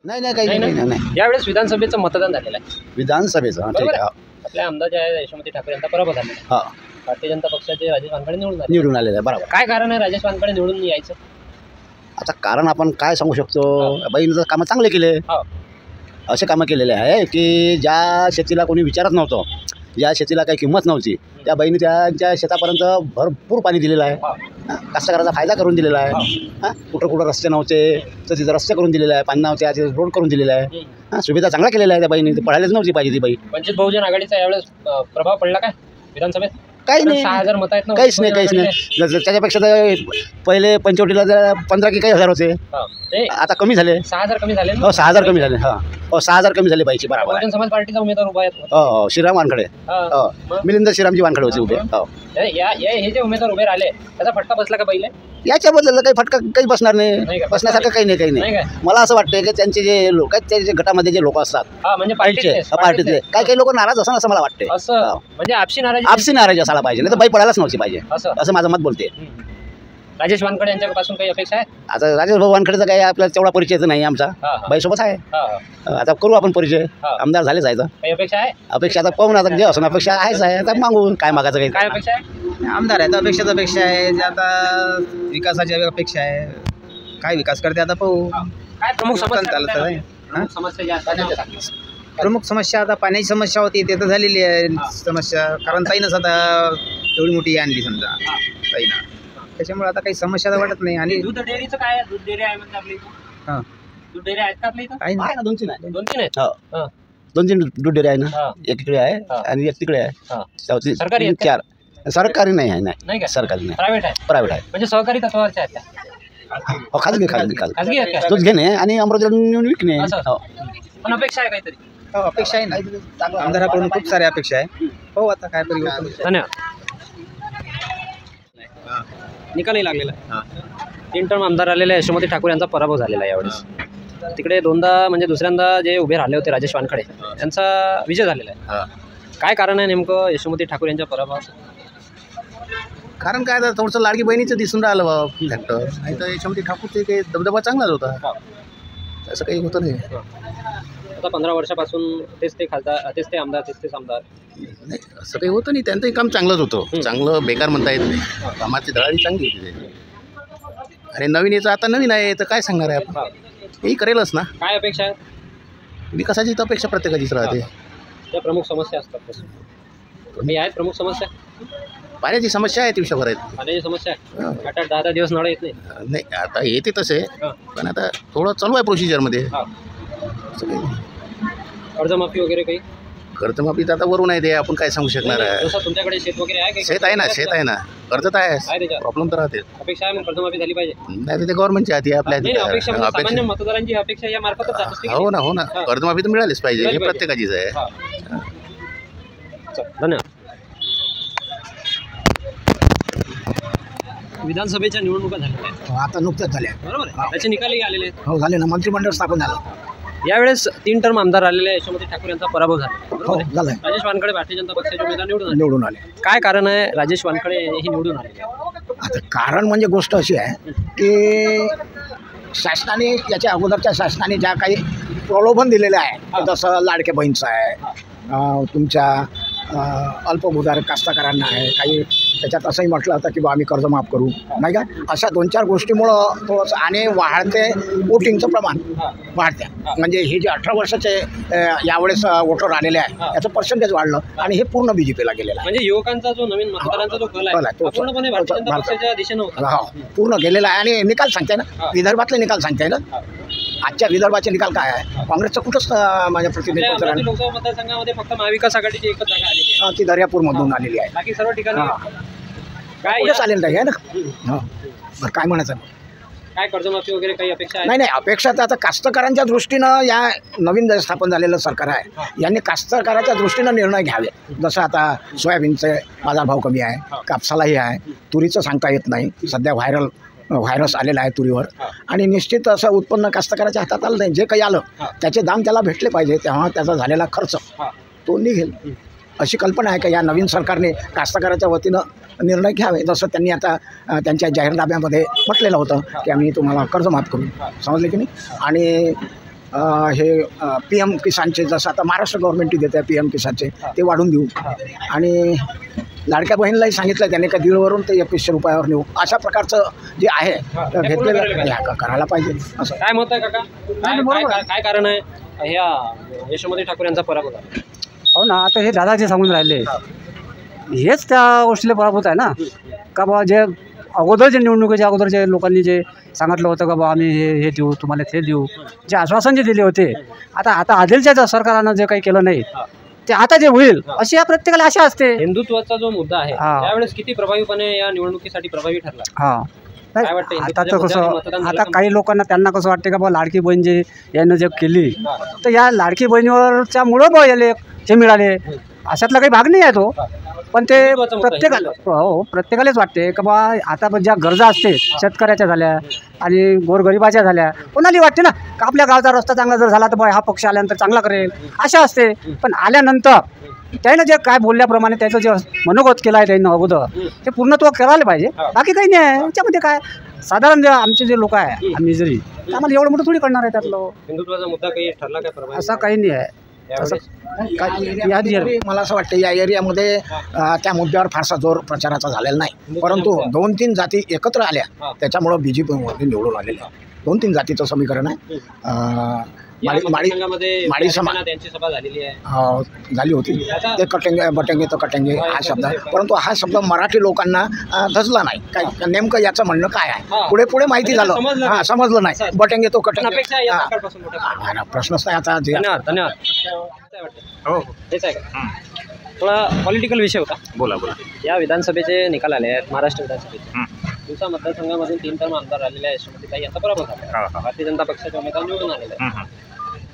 नाही नाही काही नाही नाही यावेळेस विधानसभेचं मतदान झालेलं आहे. विधानसभेचं ठीक बरोबर आहे. आहे. आपल्या आमदार जे आहे यशोमती ठाकरे यांचा पराभव झालेला आहे. हा भारतीय जनता पक्षाचे राजेश वानखडे निवडून आले. निवडून आलेलं आहे बरोबर. काय कारण आहे राजेश वानखडे निवडून यायचं? आता कारण आपण काय सांगू शकतो, बाईनं कामं चांगले केले. हो. असे कामं केलेले आहे की ज्या शेतीला कोणी विचारत नव्हतं, ज्या शेतीला काही किंमत नव्हती, त्या बाईने त्यांच्या शेतापर्यंत भरपूर पाणी दिलेलं आहे. कास्तकाराचा फायदा करून दिलेला आहे. कुठं कुठं रस्ते नव्हते तर तिथं रस्ते करून दिलेले आहे, पाणी नव्हते तिथं रोड करून दिलेला आहे. सुविधा चांगल्या केलेल्या आहे त्या बाईने. पळायलाच नव्हती पाहिजे ती बाई. वंचित बहुजन आघाडीचा यावेळेस प्रभाव पडला काय विधानसभेत? काही नाही, 6,000 मत आहेत ना. काहीच नाही काहीच नाही. त्याच्यापेक्षा तर पहिले पंचवटीला 15 की काही हजार होते, आता कमी झाले. 6,000 कमी झाले. हो 6,000 कमी झाले. हो 6,000 कमी झाले बाईची बरोबर. बहुजन समाज पार्टीचा उमेदवार उभा आहे. हो श्रीराम वानखडे. हो मिलिंद श्रीरामजी वानखडे होते उभे. हो हे जे उमेदवार उभे राहिले त्याचा फटका बसला का पहिले? याच्याबद्दल काही फटका काही बसणार नाही. बसण्यासारखं काही नाही काही नाही नाही. काय? मला असं वाटतं की त्यांचे जे लोक आहेत, त्या गटामध्ये जे लोक असतात म्हणजे पार्टीतले काही लोक नाराज असं असं मला वाटते. असं म्हणजे आपशी नाराजी. आपसी नाराजी असायला पाहिजे, नाही तर बाई पडायलाच नव्हती पाहिजे असं माझं मत बोलते. राजेश वानखडे यांच्यापासून काही अपेक्षा आहे? आता राजेश भाऊ वानखडेचा काही आपल्याला तेवढा परिचय नाही आमचा. बाईसोबत आहे. आता करू आपण परिचय. आमदार झाले जायचं. काही अपेक्षा आहे? अपेक्षा आता पाहून आता जे असं अपेक्षा आहेच आहे. आता मागून काय मागायचं काही. काय अपेक्षा आहे? आमदार आहे तर अपेक्षा आहे. जे आता विकासाची अपेक्षा आहे. काय विकास करते आता पाहू. काय प्रमुख समस्या ज्या असतात? प्रमुख समस्या आता पाण्याची समस्या होती ते तर झालेली आहे समस्या. कारण ताईनंच आता एवढी मोठी आणली समजा ताईनं, त्याच्यामुळे आता काही समस्या तर वाटत नाही. आणि दूध डेअरीचं काय आहे? दूध डेअरी आहे म्हणजे आपल्या इथं? दूध डेअरी आहेत का आपल्या इथं? काही नाही. 2-3 आहे. 2-3 आहेत. हो 2-3 दूध डेअरी आहे ना. एक इकडे आहे आणि एक तिकडे आहे. सरकारी आहेत का? 4 सरकारी नाही आहे. नाही का? सरकारी नाही, प्रायव्हेट आहे. प्रायव्हेट आहे. म्हणजे सहकारी तत्वावरच्या आहेत त्या? हो खाजगी खाजगी आहेत का? दूध घेणे आणि अमरावतीला नेऊन विकणे. असं. हो पण अपेक्षा आहे काहीतरी? हो अपेक्षा आहे ना. आमदाराकडून खूप साऱ्या अपेक्षा आहे. हो आता काय परिवर्तन. धन्यवाद. निकालही लागलेला आहे. 3 टर्म आमदार आलेले यशोमती ठाकूर यांचा पराभव झालेला आहे यावेळेस. तिकडे दोनदा दुसऱ्यांदा जे उभे राहिले होते राजेश वानखडे यांचा विजय झालेला आहे. काय कारण आहे नेमकं यशोमती ठाकूर यांच्या पराभवाचं? कारण काय आता थोडंसं लाडकी बहिणीचं दिसून राहिलं बाबा फॅक्टर. नाही तर यशोमती ठाकूरचे काही दबदबा चांगलाच होता. असं काही होतं नाही. आता 15 वर्षापासून तेच ते खासदार, तेच ते आमदार, तेच आमदार. नाही असं काही होतं नाही. त्यांचंही काम चांगलंच होतं. चांगलं बेकार म्हणता येत नाही. कामाची दळाळी चांगली होती त्याची. आणि नवीन याचं आता नवीन आहे तर काय सांगणार आहे आपण. हेही करेलच ना. काय अपेक्षा आहे? विकासाची तर अपेक्षा प्रत्येकाचीच राहते. त्या प्रमुख समस्या असतात तसं. हे आहेत प्रमुख समस्या. पाण्याची समस्या आहे दिवसाभर आहेत. पाण्याची समस्या आहे. 8-10 दिवस नळ येत नाही. नाही आता येते तसे पण आता थोडं चालू आहे प्रोसिजरमध्ये. कर्जमाफी वगैरे काही? कर्जमाफी तर आता वरून आहे ते आपण काय सांगू शकणार आहे. जसं तुमच्याकडे शेत वगैरे आहे? शेत आहे ना, शेत आहे ना. कर्ज तर आहे, प्रॉब्लेम तर राहते. अपेक्षा आहे मग कर्जमाफी झाली पाहिजे. नाही ते गव्हर्नमेंटची हाती आपल्या अपेक्षा सामान्य मतदारांची अपेक्षा या मार्फतच जात असते. हो ना कर्जमाफी तर मिळालीच पाहिजे. हे प्रत्येकाचीच आहे. धन्यवाद. विधानसभेच्या निवडणुका झालेल्या आहेत. आता नुकत्याच झाल्या. बरोबर आहे. त्याचे निकालही आलेले आहेत. हो झाले ना. मंत्रिमंडळ स्थापन झालं. यावेळेस 3 टर्म आमदार आलेले यशोमती ठाकूर यांचा पराभव झाला. हो झालं. राजेश वानखडे भारतीय जनता पक्षाचे उमेदवार निवडून आले. काय कारण आहे राजेश वानखडे हे निवडून आले? आता कारण म्हणजे गोष्ट अशी आहे की शासनाने याच्या अगोदरच्या शासनाने ज्या काही प्रलोभन दिलेलं आहे जसं लाडक्या बहिणीचं आहे, तुमच्या अल्पभूधार कास्तकारांना आहे, काही त्याच्यात असंही म्हटलं होतं की बा आम्ही कर्ज माफ करू नाही का. अशा 2-4 गोष्टीमुळं थोडंसं आणि वाढते वोटिंगचं प्रमाण वाढते. म्हणजे हे जे 18 वर्षाचे यावेळेस वोटर आलेले आहे याचं पर्सेंटेज वाढलं आणि हे पूर्ण BJPला गेलेलं आहे. म्हणजे युवकांचा जो नवीन मतदारांचा जो कल आहे तो पूर्णपणे भारतीय जनता पक्षाच्या दिशेने होता. हो पूर्ण गेलेला आहे. आणि निकाल सांगताय ना, विदर्भातले निकाल सांगताय ना. आजच्या विदर्भाचे निकाल काय आहे? काँग्रेसचं कुठंच माझ्या प्रतिनिधित्व लोकसभा मतदारसंघामध्ये फक्त महाविकास आघाडीची एकच जागा आलेली आहे. ती दर्यापूरमधून आलेली आहे. बाकी सर्व ठिकाणी काय आलेलं आहे ना. हो बरं काय म्हणायचं? काय कर्जमाफी वगैरे काही अपेक्षा आहे? नाही अपेक्षा तर आता कास्तकारांच्या दृष्टीनं या नवीन जे स्थापन झालेलं सरकार आहे यांनी कास्तकाराच्या दृष्टीनं निर्णय घ्यावे. जसं आता सोयाबीनचे बाजारभाव कमी आहे, कापसालाही आहे, तुरीचं सांगता येत नाही. सध्या व्हायरस आलेला आहे तुरीवर. आणि निश्चित असं उत्पन्न कास्तकाराच्या हातात आलं नाही. जे काही आलं त्याचे दाम त्याला भेटले पाहिजे, तेव्हा त्याचा झालेला खर्च तो निघेल. अशी कल्पना आहे का या नवीन सरकारने कास्तकाराच्या वतीनं निर्णय घ्यावे. जसं त्यांनी आता त्यांच्या जाहीरनाम्यामध्ये म्हटलेलं होतं की आम्ही तुम्हाला कर्जमाफ करू, समजले की नाही. आणि हे PM किसानचे जसं आता महाराष्ट्र गव्हर्नमेंट देते आहे PM किसानचे ते वाढवून देऊ आणि लाडक्या बहिणीलाही सांगितलं त्याने का 1,500वरून ते 2100 रुपयावर नेऊ अशा प्रकारचं जे आहे तर घेतलेलं करायला पाहिजे असं. काय मत आहे काका? काय कारण आहे ह्या यशोमती ठाकूर यांचा पराभव झाला? हो ना, आता हे दादा जे सांगून राहिले हेच त्या गोष्टीला पराभूत आहे ना, का बा जे अगोदर जे निवडणुकीच्या अगोदर जे लोकांनी जे सांगितलं होतं का बा आम्ही हे देऊ तुम्हाला ते देऊ, जे आश्वासन जे दिले होते, आता आदिलच्या सरकारनं जे काही केलं नाही ते आता जे होईल अशी या प्रत्येकाला आशा असते. हिंदुत्वाचा जो मुद्दा आहे त्यावेळेस किती प्रभावीपणे या निवडणुकीसाठी प्रभावी ठरला? हां, आता तर कसं आता काही लोकांना त्यांना कसं वाटते का बा लाडकी बहीण जे यानं जे केली तर या लाडकी बहिणीवरच्या मुळं बा याले हे मिळाले अशातला काही भाग नाही आहे तो, पण ते प्रत्येकालाच वाटते का बा आता ज्या गरजा असते शेतकऱ्याच्या झाल्या आणि गोरगरिबाच्या झाल्या कोणालाही वाटते ना का आपल्या गावचा रस्ता चांगला जर झाला तर बा हा पक्ष आल्यानंतर चांगला करेल अशा असते. पण आल्यानंतर त्यानं जे काय बोलल्याप्रमाणे त्याचं जे मनोगत केलं आहे त्यानं अगोदर ते पूर्णत्व करायला पाहिजे, बाकी काही नाही आहे याच्यामध्ये. काय साधारण जे आमचे जे लोक आहे आम्ही जरी आम्हाला एवढं मोठं थोडी करणार आहे त्यातलं. हिंदुत्वाचा मुद्दा काही ठरला काय? असं काही नाही आहे. मला असं वाटतं या एरियामध्ये त्या मुद्द्यावर फारसा जोर प्रचाराचा झालेला नाही, परंतु 2-3 जाती एकत्र आल्या त्याच्यामुळं BJP निवडून आलेल्या 2-3 जातीचं समीकरण आहे. माडी समाज त्यांची सभा झालेली आहे, झाली होती ते कटेंगे बटेंगे तर कटेंगे हा शब्द आहे, परंतु हा शब्द मराठी लोकांना धजला नाही. काय नेमकं याचं म्हणणं काय आहे पुढे माहिती झालं, हां समजलं नाही. बटेंगे तो कटेंगे प्रश्नच नाही आता. धन्यवाद. हो तेच आहे का? थोडा पॉलिटिकल विषय होता. बोला. या विधानसभेचे निकाल आले आहेत महाराष्ट्र विधानसभेचे. दिवसा मतदारसंघामधून 3 टर्म आमदार आलेल्या यशोमतीताई यांचा पराभव झाला. भारतीय जनता पक्षाचे उमेदवार निवडून आलेले आहेत.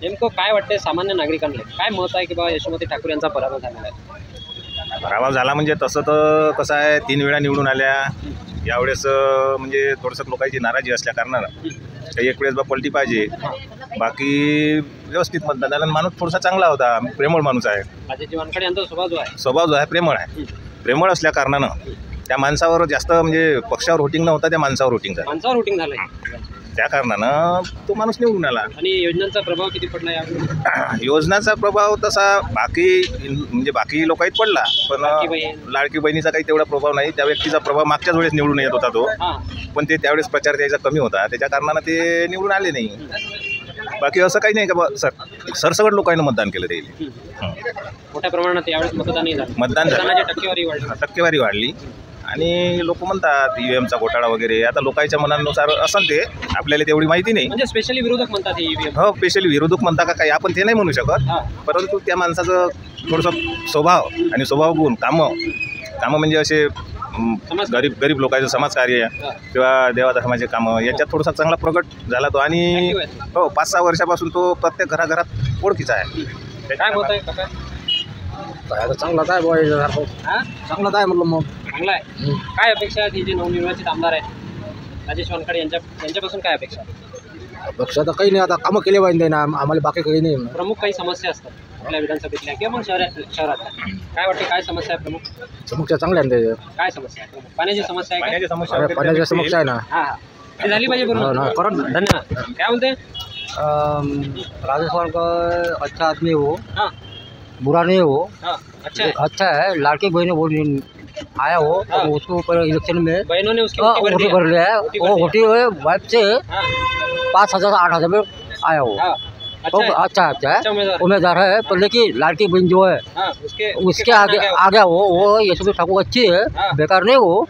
नेमकं काय वाटते सामान्य नागरिकांना? काय मत आहे की बाबा यशोमती ठाकूर यांचा पराभव झालेला आहे? पराभव झाला म्हणजे तसं तर कसं आहे 3 वेळा निवडून आल्या यावेळेस म्हणजे थोडंसं लोकांची नाराजी असल्या कारणानं एक वेळेस पलटी पाहिजे. बाकी व्यवस्थित मतदान झालं. माणूस थोडासा चांगला होता, प्रेमळ माणूस आहे. राजेश वानखडे यांचा स्वभाव जो आहे प्रेमळ आहे. प्रेमळ असल्या कारणानं त्या माणसावर जास्त म्हणजे पक्षावर वोटिंग नव्हता, त्या माणसावर वोटिंग झालं. त्या कारणानं तो माणूस निवडून आला. आणि योजनांचा प्रभाव किती पडला यावर? योजनाचा प्रभाव तसा बाकी लोकांत पडला, पण लाडकी बहिणीचा काही तेवढा प्रभाव नाही. त्या व्यक्तीचा प्रभाव मागच्याच वेळेस निवडून येत होता तो, पण ते त्यावेळेस प्रचार त्याचा कमी होता, त्याच्या कारणानं ते निवडून आले नाही. बाकी असं काही नाही का सरसकट लोकांनी मतदान केलं त्याला. मोठ्या प्रमाणात यावेळेस मतदान झालं, टक्केवारी वाढली. आणि लोक म्हणतात EVMचा घोटाळा वगैरे. आता लोकांच्या मनानुसार असेल ते, आपल्याला तेवढी माहिती नाही. म्हणजे स्पेशली विरोधक म्हणतात EVM. हो, स्पेशली विरोधक म्हणता का काही आपण ते नाही म्हणू शकत, परंतु त्या माणसाचं थोडंसं स्वभाव आणि स्वभावगुण कामं म्हणजे असे गरीब लोकांचं समाजकार्य किंवा देवा धर्माचे कामं याच्यात थोडासा चांगला प्रगट झाला तो. आणि हो 5-6 वर्षापासून तो प्रत्येक घराघरात ओळखीचा आहे. काय होत आहे काका? चांगलाच आहे चांगलाच आहे म्हटलं. मग चांगला आहे. काय अपेक्षा आहे जे नवनिर्वाचित आमदार आहेत राजेश वानखडे यांच्यापासून काय अपेक्षा? अपेक्षा तर काही नाही, आता कामं केले पाहिजे ना आम्हाला, बाकी काही नाही. प्रमुख काही समस्या असतात आपल्या विधानसभेतल्या किंवा मग शहरातल्या काय वाटते? काय समस्या आहे प्रमुख? समस्या चांगल्या आहे. काय समस्या आहे? पाण्याची समस्या आहे? पाण्याची समस्या आहे ना. ती झाली पाहिजे बरोबर. धन्यवाद. काय बोलते? राजेश वानखडे अच्छा आदमी हो, बुरा नहीं हो, अच्छा है. लाड़की बहनों बोल आया हो तो उसको ऊपर इलेक्शन में बहनों ने उसकी वोटी भर लिया है. वो वोटी वाइफ से 5,000-8,000 में आया हो. अच्छा है उम्मीदवार है, पर लेकिन लाड़की बहन जो है उसके आगे वो यशोमती ठाकुर अच्छी है, बेकार नहीं हो,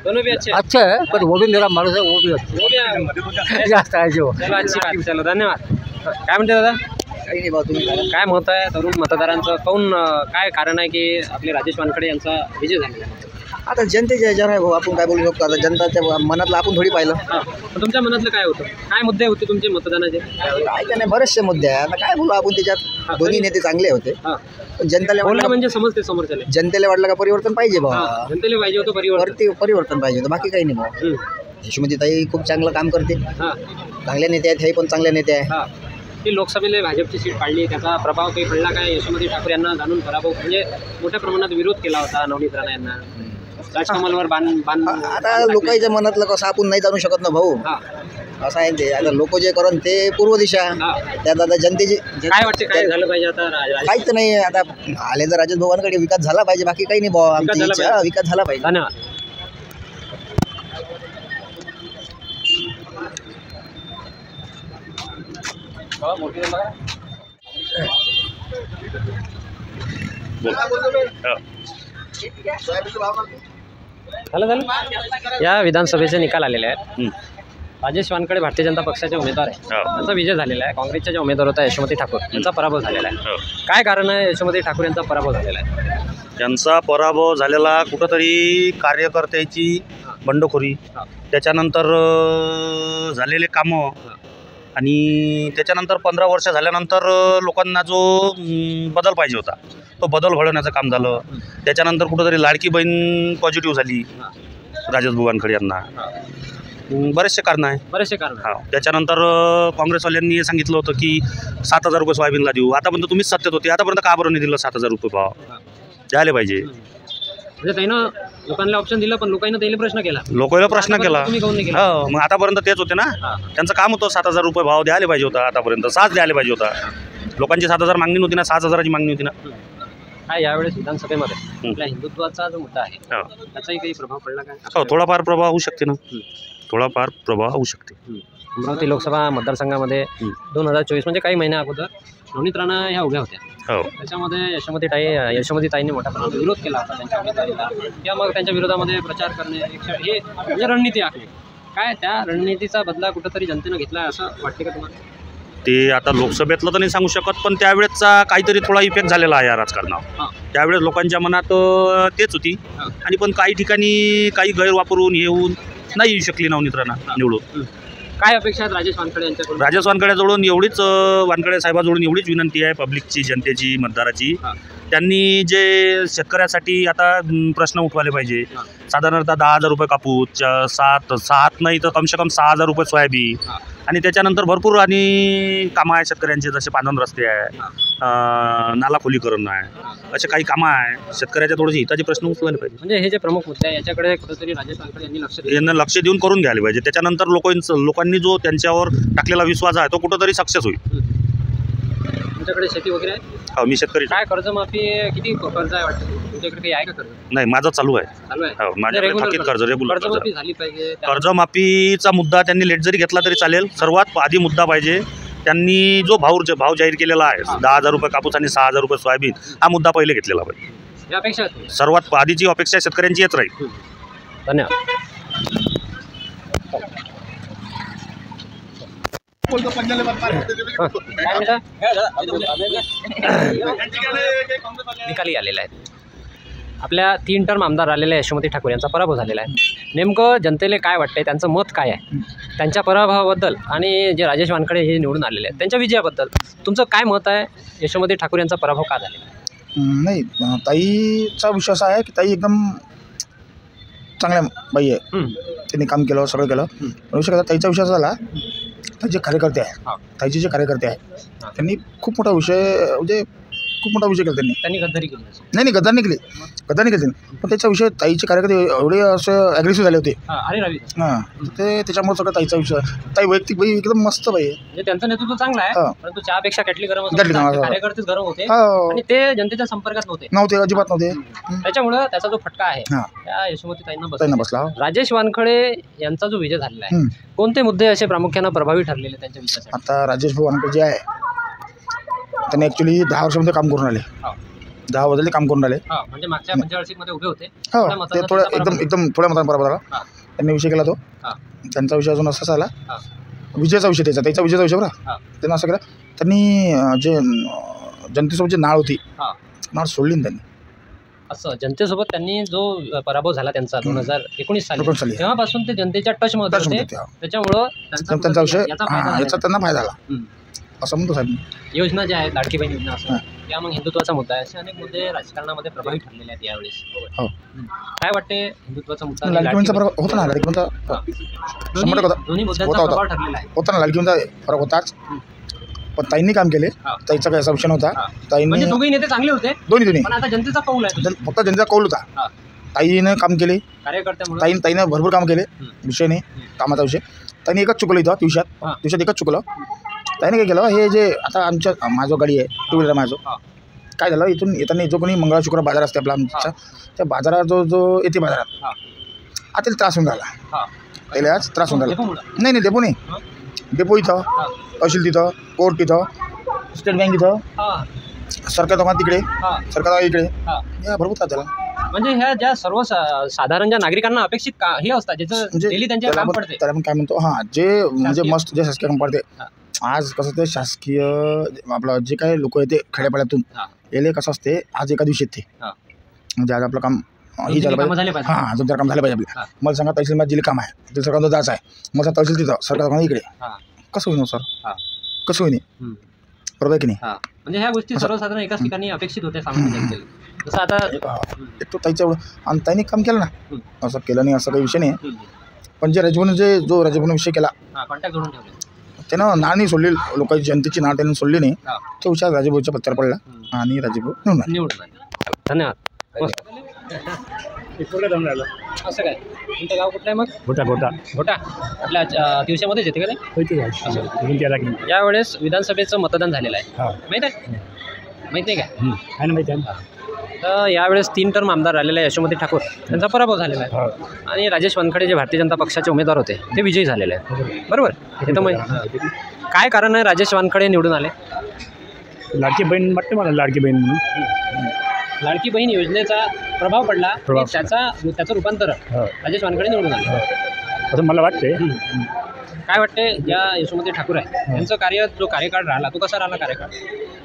अच्छे है. पर वो भी मेरा माणूस है, वो भी अच्छी जास्त आहे जो. अच्छी बात. चलो धन्यवाद. काय म्हणते दादा? काय मत आहे तरुण मतदारांचं? काऊन काय कारण आहे की आपले राजेश वानखडे यांचा विजय झालेला आहे? आता जनतेच्या ह्याच्यावर आहे भाऊ, आपण काय बोलू शकतो. आता जनताच्या मनातलं आपण थोडी पाहिलं. तुमच्या मनातलं काय होतं? काय मुद्दे होते तुमचे मतदानाचे? काय का नाही, बरेचसे मुद्दे आहे. आता काय बोलू आपण त्याच्यात. दोन्ही नेते चांगले होते, पण जनतेला बोलणं म्हणजे समजते समोरच्याला. जनतेला वाटलं का परिवर्तन पाहिजे भाऊ, जनतेला पाहिजे होतं परिवर्तन पाहिजे होतं, बाकी काही नाही भाऊ. यशोमतीताई खूप चांगलं काम करते, चांगल्या नेते आहेत, हे पण चांगले नेते आहे. की लोकसभेला भाजपची सीट पाडली, त्याचा प्रभाव काही पडला काय? यशोमती ठाकूर यांना जाणून पराभव म्हणजे मोठ्या प्रमाणात विरोध केला होता नवनीत राणा यांना. राजकमलवर बाण आता लोकांच्या मनातलं कसं आपण नाही जाणू शकत ना भाऊ. असं आहे ते. आता लोक जे करण ते पूर्व दिशा, त्यात आता जनतेची काय वाटते काय झालं पाहिजे आता काहीच नाही. आता आले तर राजेश भाऊंकडे विकास झाला पाहिजे, बाकी काही नाही भाऊ. आमची इच्छा विकास झाला पाहिजे. धन्यवाद. झालं या विधानसभेचे निकाल आलेले आहेत. राजेश वानकडे भारतीय जनता पक्षाचे उमेदवार आहे, त्यांचा विजय झालेला आहे. काँग्रेसच्या ज्या उमेदवार होत्या यशोमती ठाकूर यांचा पराभव झालेला आहे. काय कारण आहे यशोमती ठाकूर यांचा पराभव झालेला आहे? त्यांचा पराभव झालेला कुठंतरी कार्यकर्त्याची बंडखोरी, त्याच्यानंतर झालेले कामं, आणि त्याच्यानंतर 15 वर्ष झाल्यानंतर लोकांना जो बदल पाहिजे होता तो बदल घडवण्याचं काम झालं. त्याच्यानंतर कुठंतरी लाडकी बहीण पॉझिटिव्ह झाली राजेश वानखडे यांना. बरेचसे कारण आहे. हा. त्याच्यानंतर काँग्रेसवाल्यांनी सांगितलं होतं की 7,000 रुपये सोयाबीनला देऊ. आतापर्यंत तुम्हीच सत्तेत होते, आतापर्यंत का बरं नाही दिलं 7,000 रुपये भाव? द्यायला पाहिजे. म्हणजे त्यानं लोकांना ऑप्शन दिलं पण लोकांना त्याला प्रश्न केला. लोकांना प्रश्न केला. हो, मग आतापर्यंत तेच होते ना. त्यांचं काम होतं 7,000 रुपये भाव द्यायला पाहिजे होता. आतापर्यंत 6 द्यायला पाहिजे होता. लोकांची 7,000 मागणी नव्हती ना, 6,000ची मागणी होती ना. काय यावेळेस विधानसभेमध्ये आपल्या हिंदुत्वाचा जो मुद्दा आहे त्याचाही काही प्रभाव पडला काय? हो, थोडाफार प्रभाव होऊ शकते ना. थोडाफार प्रभाव होऊ शकते. अमरावती लोकसभा मतदारसंघामध्ये 2024 म्हणजे काही महिन्या अगोदर नवनीत राणा ह्या उभ्या होत्या. हो. त्याच्यामध्ये यशोमती ताईंनी मोठ्या प्रमाणात विरोध केला होता त्यांच्या उमेदवारीला, किंवा मग त्यांच्या विरोधामध्ये प्रचार करणे हे म्हणजे रणनीती आखणे. काय त्या रणनीतीचा बदला कुठंतरी जनतेनं घेतला असं वाटते का तुम्हाला? ते आता लोकसभेतलं तर नाही सांगू शकत, पण त्यावेळेसचा काहीतरी थोडा इफेक्ट झालेला आहे या राजकारणावर. त्यावेळेस लोकांच्या मनात तेच होती, आणि पण काही ठिकाणी काही गैरवापरून येऊन नाही येऊ शकली नवनीत राणा निवडून. काय अपेक्षा आहेत राजेश वानखडे यांच्याकडून? राजेश वानखड्याजवळून एवढीच, वानखडे साहेबाजवळून एवढीच विनंती आहे पब्लिकची, जनतेची, मतदाराची. त्यांनी जे शेतकऱ्यासाठी आता प्रश्न उठवायला पाहिजे. साधारणतः 10,000 रुपये कापूस, 7 नाही तर कमसे कम 6,000 रुपये सोयाबीन, आणि त्याच्यानंतर भरपूर आणि कामं आहे शेतकऱ्यांचे, जसे पांधन रस्ते आहे, नाला खोलीकरण आहे, असे काही कामं आहे. शेतकऱ्याच्या थोडेसे हिताचे प्रश्न उचलायला पाहिजे. म्हणजे हे जे प्रमुख मुद्दे आहे याच्याकडे कुठेतरी राजेश वानखडे यांनी लक्ष देऊन करून घ्यायला पाहिजे. त्याच्यानंतर लोकांनी जो त्यांच्यावर टाकलेला विश्वास आहे तो कुठंतरी सक्सेस होईल. तुमच्याकडे शेती वगैरे आहे? हो, मी शेतकरी. काय कर्जमाफी किती कर्ज आहे वाटतं तुमच्याकडे? काही आहे का कर्ज? नाही, माझं चालू आहे. हो, माझ्याकडे थकीत कर्ज, रेग्युलर कर्जमाफी झाली पाहिजे. कर्जमाफीचा मुद्दा त्यांनी लेट जरी घेतला तरी चालेल. सर्वात आधी मुद्दा पाहिजे त्यांनी जो भाव जाहीर केलेला आहे 10,000 रुपये कापूस आणि 6,000 रुपये सोयाबीन, हा मुद्दा पहिले घेतलेला पाहिजे. या अपेक्षा सर्वात आधीची अपेक्षा शेतकऱ्यांची येत राहील. धन्यवाद. निकाली आलेला आहे. आपल्या 3 टर्म आमदार आलेले यशोमती ठाकूर यांचा पराभव झालेला आहे. नेमकं जनतेला काय वाटतंय, त्यांचं मत काय आहे त्यांच्या पराभवाबद्दल, आणि जे राजेश वानखडे हे निवडून आलेले आहेत त्यांच्या विजयाबद्दल तुमचं काय मत आहे? यशोमती ठाकूर यांचा पराभव का झालेला आहे? नाही, ताईचा विषय असा आहे की ताई एकदम चांगल्या बाई आहे. त्यांनी काम केलं, सगळं केलं. पण विषय ताईचा विषय झाला, ताईचे कार्यकर्ते आहे, ताईचे जे कार्यकर्ते आहे त्यांनी खूप मोठा विषय केला. त्यांनी गद्दारी केली? नाही, गद्दारी नाही केली त्यांनी. पण त्याचा विषय ताईचे कार्यकर्ते एवढे असे ॲग्रेसिव्ह झाले होते. ते त्याच्यामुळे सगळं ताईचा विषय. ताई वैयक्तिक बाई एकदम मस्त बाई आहे. त्यांचं नेतृत्व चांगलं आहे, परंतु चहापेक्षा कॅटली गरम कार्यकर्तेच गरम होते आणि ते जनतेच्या संपर्कात नव्हते, अजिबात नव्हते. त्याच्यामुळे त्याचा जो फटका आहे त्या यशोमती ताईंना बसला. राजेश वानखडे यांचा जो विजय झालेला आहे, कोणते मुद्दे असे प्रामुख्याने प्रभावी ठरलेले त्यांच्या विजयासाठी? आता राजेश वानखडे जे आहे त्यांनी ॲक्च्युली 10 वर्षामध्ये काम करून आले. 10 वर्षाचे काम करून आले. म्हणजे मागच्या पंचवार्षिकमध्ये उभे होते. ते एकदम थोड्या मतांना पराभव झाला. त्यांनी विषय केला तो. त्यांचा विषय अजून असाच आला, विजयाचा विषय त्याचा विजयाचा विषय बरं. त्यांना असं केलं, त्यांनी जे जनतेसोबत जी नाळ होती नाळ सोडली ना त्यांनी. असं जनतेसोबत त्यांनी जो पराभव झाला त्यांचा 2019 साली, तेव्हापासून ते जनतेच्या टचमध्ये होते. त्याच्यामुळं त्यांचा विषय याचा त्यांना फायदा झाला असं म्हणतो साहेब. योजना ज्या आहेत, लाडकी बहीण योजना असं, या मग हिंदुत्वाचा मुद्दा आहे, असे अनेक मुद्दे राजकारणामध्ये प्रभावी ठरलेले आहेत यावेळेस. काय वाटते हिंदुत्वाचा मुद्दा? लाडकी बहीणचा फरक होता ना, लाडकी बहीणचा दोन्ही मुद्द्यांचा प्रभाव ठरलेला आहे. होता ना, लाडकी बहीणचा फरक होताच. पण ताईंनी काम केले. ताईचा काही असा विषय नव्हता. ताईंनी दोघे नेते चांगले होते, दोन्ही पण आता जनतेचा कौल आहे. फक्त जनतेचा कौल होता. ताईनं काम केले, कार्यकर्त्यामुळे ताईनं भरपूर काम केले. विषय नाही कामाचा विषय. ताईने एकच चुकलं इथं दिवसात एकच चुकलं. ताईने काय केलं, हे जे आता आमच्या माझं गाडी आहे, टू व्हीलर माझं, काय झालं, इथून येताना जो कोणी मंगळवार शुक्रवार बाजार असते आपला आमच्या, त्या बाजारात जो येते बाजारात, आता त्रास होऊन राहिला. त्याला आज त्रास होऊन राहिला. नाही डेपो नाही, डेपो इथं, तहसील तिथं, कोर्ट तिथं, स्टेट बँक इथं, सरकार दवाखाना तिकडे, सरकार दवाखाना इकडे, या भरपूर त्रास झाला. म्हणजे ह्या ज्या सर्व साधारण ज्या नागरिकांना अपेक्षित हे असतात ज्याचं डेली त्यांच्या काम पडते, त्याला आपण काय म्हणतो, जे म्हणजे मस्त जे शासकीय काम पडते. आज कसं ते शासकीय आपलं जे काही लोक येते खेड्यापाड्यातून याले कसं असते, आज एका दिवशी येते, म्हणजे आज आपलं काम ही झालं पाहिजे. हां, 2-4 काम झाले पाहिजे आपलं. मला सांगा तहसील माझं जिल्हा काम आहे, ते सरकारनं जायचं आहे, मला तहसील तिथं, सरकार इकडे, कसं होईल सर, कसं होईल, बरोबर आहे की नाही. म्हणजे ह्या गोष्टी सर्वसाधारण एकाच ठिकाणी अपेक्षित होत्या सामान्य जसं आता एक तो ताईच्या एवढं, आणि ताईने काम केलं ना, असं केलं नाही असं काही विषय नाही. पण जो राजभवन विषय केला, कॉन्टॅक्ट जोडून ठेवले, त्यानं नाळ नाही सोडली, लोकांची जनतेची नाळ त्यांनी सोडली नाही. तो विचार राजभाऊच्या पत्त्यावर पडला आणि राजभाऊ निवडून आले. धन्यवाद. असं काय, तुमचं गाव कुठलं आहे मग? घोटा आपल्या दिवसामध्येच येते का ते? यावेळेस विधानसभेचं मतदान झालेलं आहे, माहीत आहे? माहीत नाही काय? माहिती आहे. तर यावेळेस 3 टर्म आमदार राहिलेले आहे. यशोमती ठाकूर त्यांचा पराभव झालेला आहे आणि राजेश वानखडे जे भारतीय जनता पक्षाचे उमेदवार होते ते विजयी झालेले आहेत, बरोबर. हे तर मग काय कारण आहे राजेश वानखडे निवडून आले? लाडकी बहीण वाटते मला, लाडकी बहीण म्हणून. लाडकी बहीण योजनेचा प्रभाव पडला, त्याचं रूपांतर राजेश वानखडे निवडून आले असं मला वाटते. काय वाटते, या यशोमती ठाकूर आहे त्यांचं कार्य, जो कार्यकाळ राहिला तो कसा राहिला कार्यकाळ?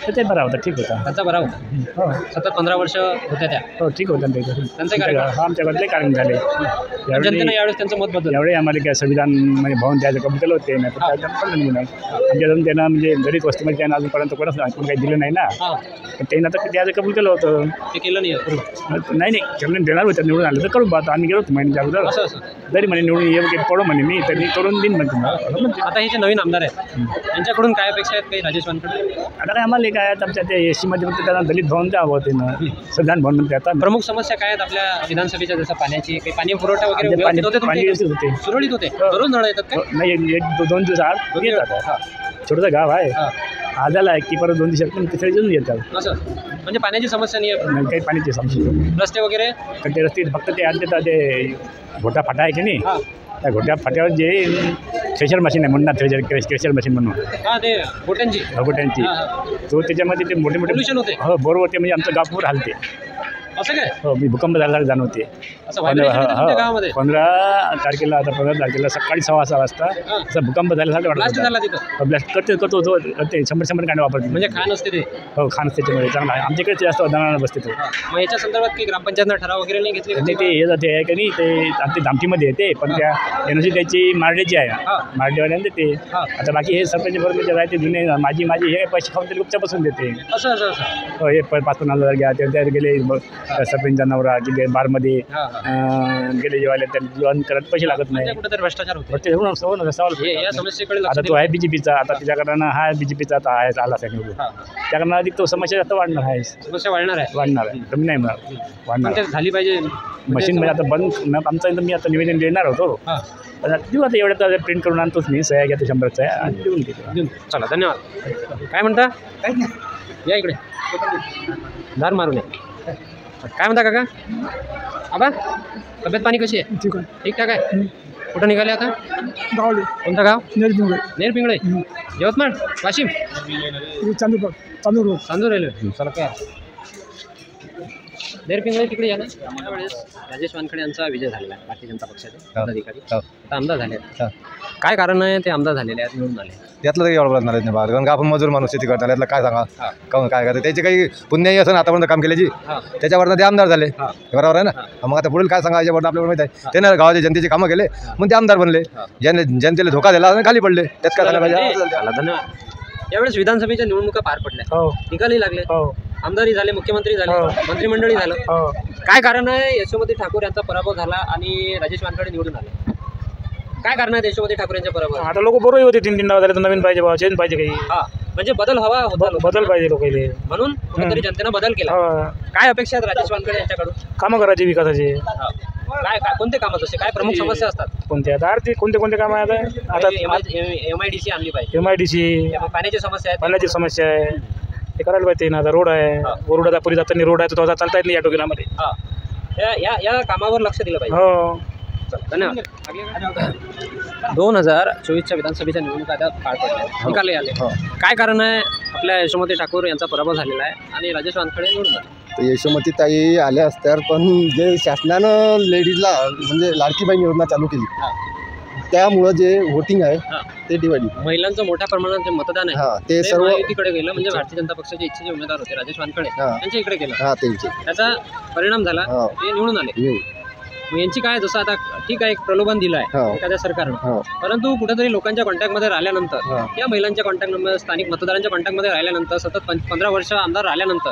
ते बरा होता, ठीक होता, त्यांचा बरा होता. सतत 15 वर्ष होत्या त्या. हो, ठीक होता त्यांचं कार्यकाळ. आमच्याकडले कारण झाले. जनतेनं यावेळेस त्यांचं मत बदल, यावेळी आम्हाला काय संविधान म्हणजे भवन द्यायचं कमी केलं होते ना, आमच्याकडून त्यांना म्हणजे गरीब वस्तूमध्ये त्यांना अजूनपर्यंत कोणच काही दिलं नाही ना, त्यांनी आता द्यायचं कबूल केलं होतं, ते केलं नाही. नाही त्यांना देणार होतं, निवडून आलं तर करू बा. आम्ही गेलो होतो महिन्याच्या अगोदर, जरी म्हणे निवडून येऊ पडू म्हणे मी, तर मी करून देईन म्हणतो. आता हे जे नवीन आमदार आहेत त्यांच्याकडून काय अपेक्षा आहेत काही राजेश वानखडे? आता काय आम्हाला काय आमच्या ते एस सीमध्ये फक्त त्यांना दलित भवन द्यावं होते ना, संविधान भवन म्हणते. आता प्रमुख समस्या काय आहेत आपल्या विधानसभेच्या, जसं पाण्याची, काही पाणी पुरवठा वगैरे पाणी व्यवस्थित होते, सुरळीत होते, दररोज नळ येतात का? नाही, 1-2 दिवस आड येतात. छोटंसं गाव आहे, आज आला की परत 2 दिवसात पण तिथे येऊन येतात. असं म्हणजे पाण्याची समस्या नाही आहे? काही पाण्याची समस्या, रस्ते वगैरे, ते रस्ते फक्त ते आणते ते घोटा फाटा आहे की नाही, त्या घोट्या फाट्यावर जे थ्रेशर मशीन आहे म्हणणार, थ्रेशर मशीन म्हणून, ते घोट्यांची तो त्याच्यामध्ये ते मोठे पोल्युशन होते. हो, बरोबर होते, म्हणजे आमचं गाव पूर हलते. असं काय? हो, मी भूकंप झाला जाणवते. 15 तारखेला, आता 15 तारखेला सकाळी 6:15 वाजता असा भूकंप झाल्यासारखं वाटतं. ब्लास्ट करतो ते 100 कांडे वापरते. म्हणजे खान असते ते? हो, खान असते त्याच्यामध्ये चांगला आहे. आमच्याकडे जास्त दणाला बसते तो. मग याच्या संदर्भात काही ग्रामपंचायतनं ठराव वगैरे नाही घेतले? नाही, ते हे जाते आहे का नाही, ते आमच्या दामटीमध्ये येते, पण त्या एनओसी त्याची मारडेची आहे, मारडेवाल्याने देते. आता बाकी हे सरपंच बरोबर जे राहते जुने माझी हे पैसे खाऊन ते गुपचापासून देते. असं हो, हे 5-50 हजार घ्या, त्या गेले सरपंचचा नवरा की बारमध्ये गेले जेवायला, त्यांना जेवण करत पैसे लागत नाही. कुठेतरी भ्रष्टाचार होतो. या समस्येकडे आता तो आहे बीजेपीचा, आता त्याच्याकडनं हा बीजेपीचा आता आहे, आला आहे निवडून, त्याकडनं अधिक तो समस्या जास्त वाढणार आहे. समस्या वाढणार आहे, कमी नाही वाढणार. झाली पाहिजे मशीन म्हणजे आता बंद आमचं, मी आता निवेदन देणार होतो, देऊ आता एवढ्या प्रिंट करून आणतोच मी, सह्या घ्या 100 सह्या आणि देऊन घेतो. चला, धन्यवाद. काय म्हणता? या इकडे, दार मारून या. काय म्हणता काका? आबा, तब्येत पाणी कशी आहे? ठीक ठाक आहे. कुठं निघाले आता? गावले. कोणतं गाव? नेरपिंगळे. नेरपिंगळे, यवतमाळ, वाशिम, चांदूर रेल्वे. चला काय, नेरपिंगळे तिकडे या ना. त्यावेळेस राजेश वानखडे यांचा विजय झालेला आहे, भारतीय जनता पक्षाचे पदाधिकारी आता आमदार झाले आहेत. काय कारण आहे ते आमदार झालेले आहेत, निवडून आले? यातलं काही एवढं नाही बाहेर, कारण का आपण मजूर माणूस शेती करता, यातलं काय सांगा, काहून काय करते, त्याचे काही पुण्याही असं आतापर्यंत काम केल्याची, त्याच्यावरनं ते आमदार झाले, बरोबर आहे ना. मग आता पुढील काय सांगा, याच्यावर आपल्याला माहिती आहे, त्यानं गावाच्या जनतेची कामं केले, मग ते आमदार बनले, जनतेला धोका दिला आणि खाली पडले, त्यात काय सांगा पाहिजे. धन्यवाद. यावेळेस विधानसभेच्या निवडणुका पार पडल्या, निकालही लागले, आमदारही झाले, मुख्यमंत्री झाले, मंत्रिमंडळी झालं. काय कारण आहे यशोमती ठाकूर यांचा पराभव झाला आणि राजेश वानखडे निवडून आले? काय कारण आहे यशोमती ठाकूर यांच्या पराभव? आता लोक बरोबर होते 3-3 नाव झाले, तर नवीन पाहिजे, चेंज पाहिजे काही. म्हणजे बदल हवा होता बदल पाहिजे लोकांनी म्हणून कुठेतरी जनतेनं बदल केला. काय अपेक्षा आहेत राजेश वानखडे यांच्याकडून? कामं करायची विकासाची. काय काय कोणते कामं जसे काय प्रमुख समस्या असतात? कोणते आता आर्थिक कोणते कामं आहे आता MIDC आणली पाहिजे. MIDC पाण्याची समस्या आहे. पाण्याची समस्या आहे ते करायला पाहिजे ना. आता रोड आहे रोड आता पुढे जाताना रोड आहे तो चालता येत नाही या टोकिनामध्ये. या कामावर लक्ष दिलं पाहिजे. हो धन्यवाद. 2024च्या विधानसभेच्या निवडणुका आता पार पडल्या, निकाली आले. काय कारण आहे आपल्या यशोमती ठाकूर यांचा पराभव झालेला आहे आणि राजेश वानखडे निवडून आले? यशोमती ताई आल्या असत्या पण जे शासनानं लेडीजला म्हणजे लाडकी बहीण योजना चालू केली त्यामुळं जे वोटिंग आहे ते डिवाइड. महिलांचं मोठ्या प्रमाणात जे मतदान आहे ते सर्व महायुतीकडे गेलं. म्हणजे भारतीय जनता पक्षाचे इच्छेचे उमेदवार होते राजेश वानखडे त्यांच्या इकडे गेलं. त्याचा परिणाम झाला ते निवडून आले. यांची काय जसं आता ठीक आहे एक प्रलोभन दिलं आहे एखाद्या सरकारनं, परंतु कुठेतरी लोकांच्या कॉन्टॅक्टमध्ये राहिल्यानंतर या महिलांच्या कॉन्टॅक्टमध्ये स्थानिक मतदारांच्या कॉन्टॅक्टमध्ये राहिल्यानंतर सतत 15 वर्ष आमदार राहिल्यानंतर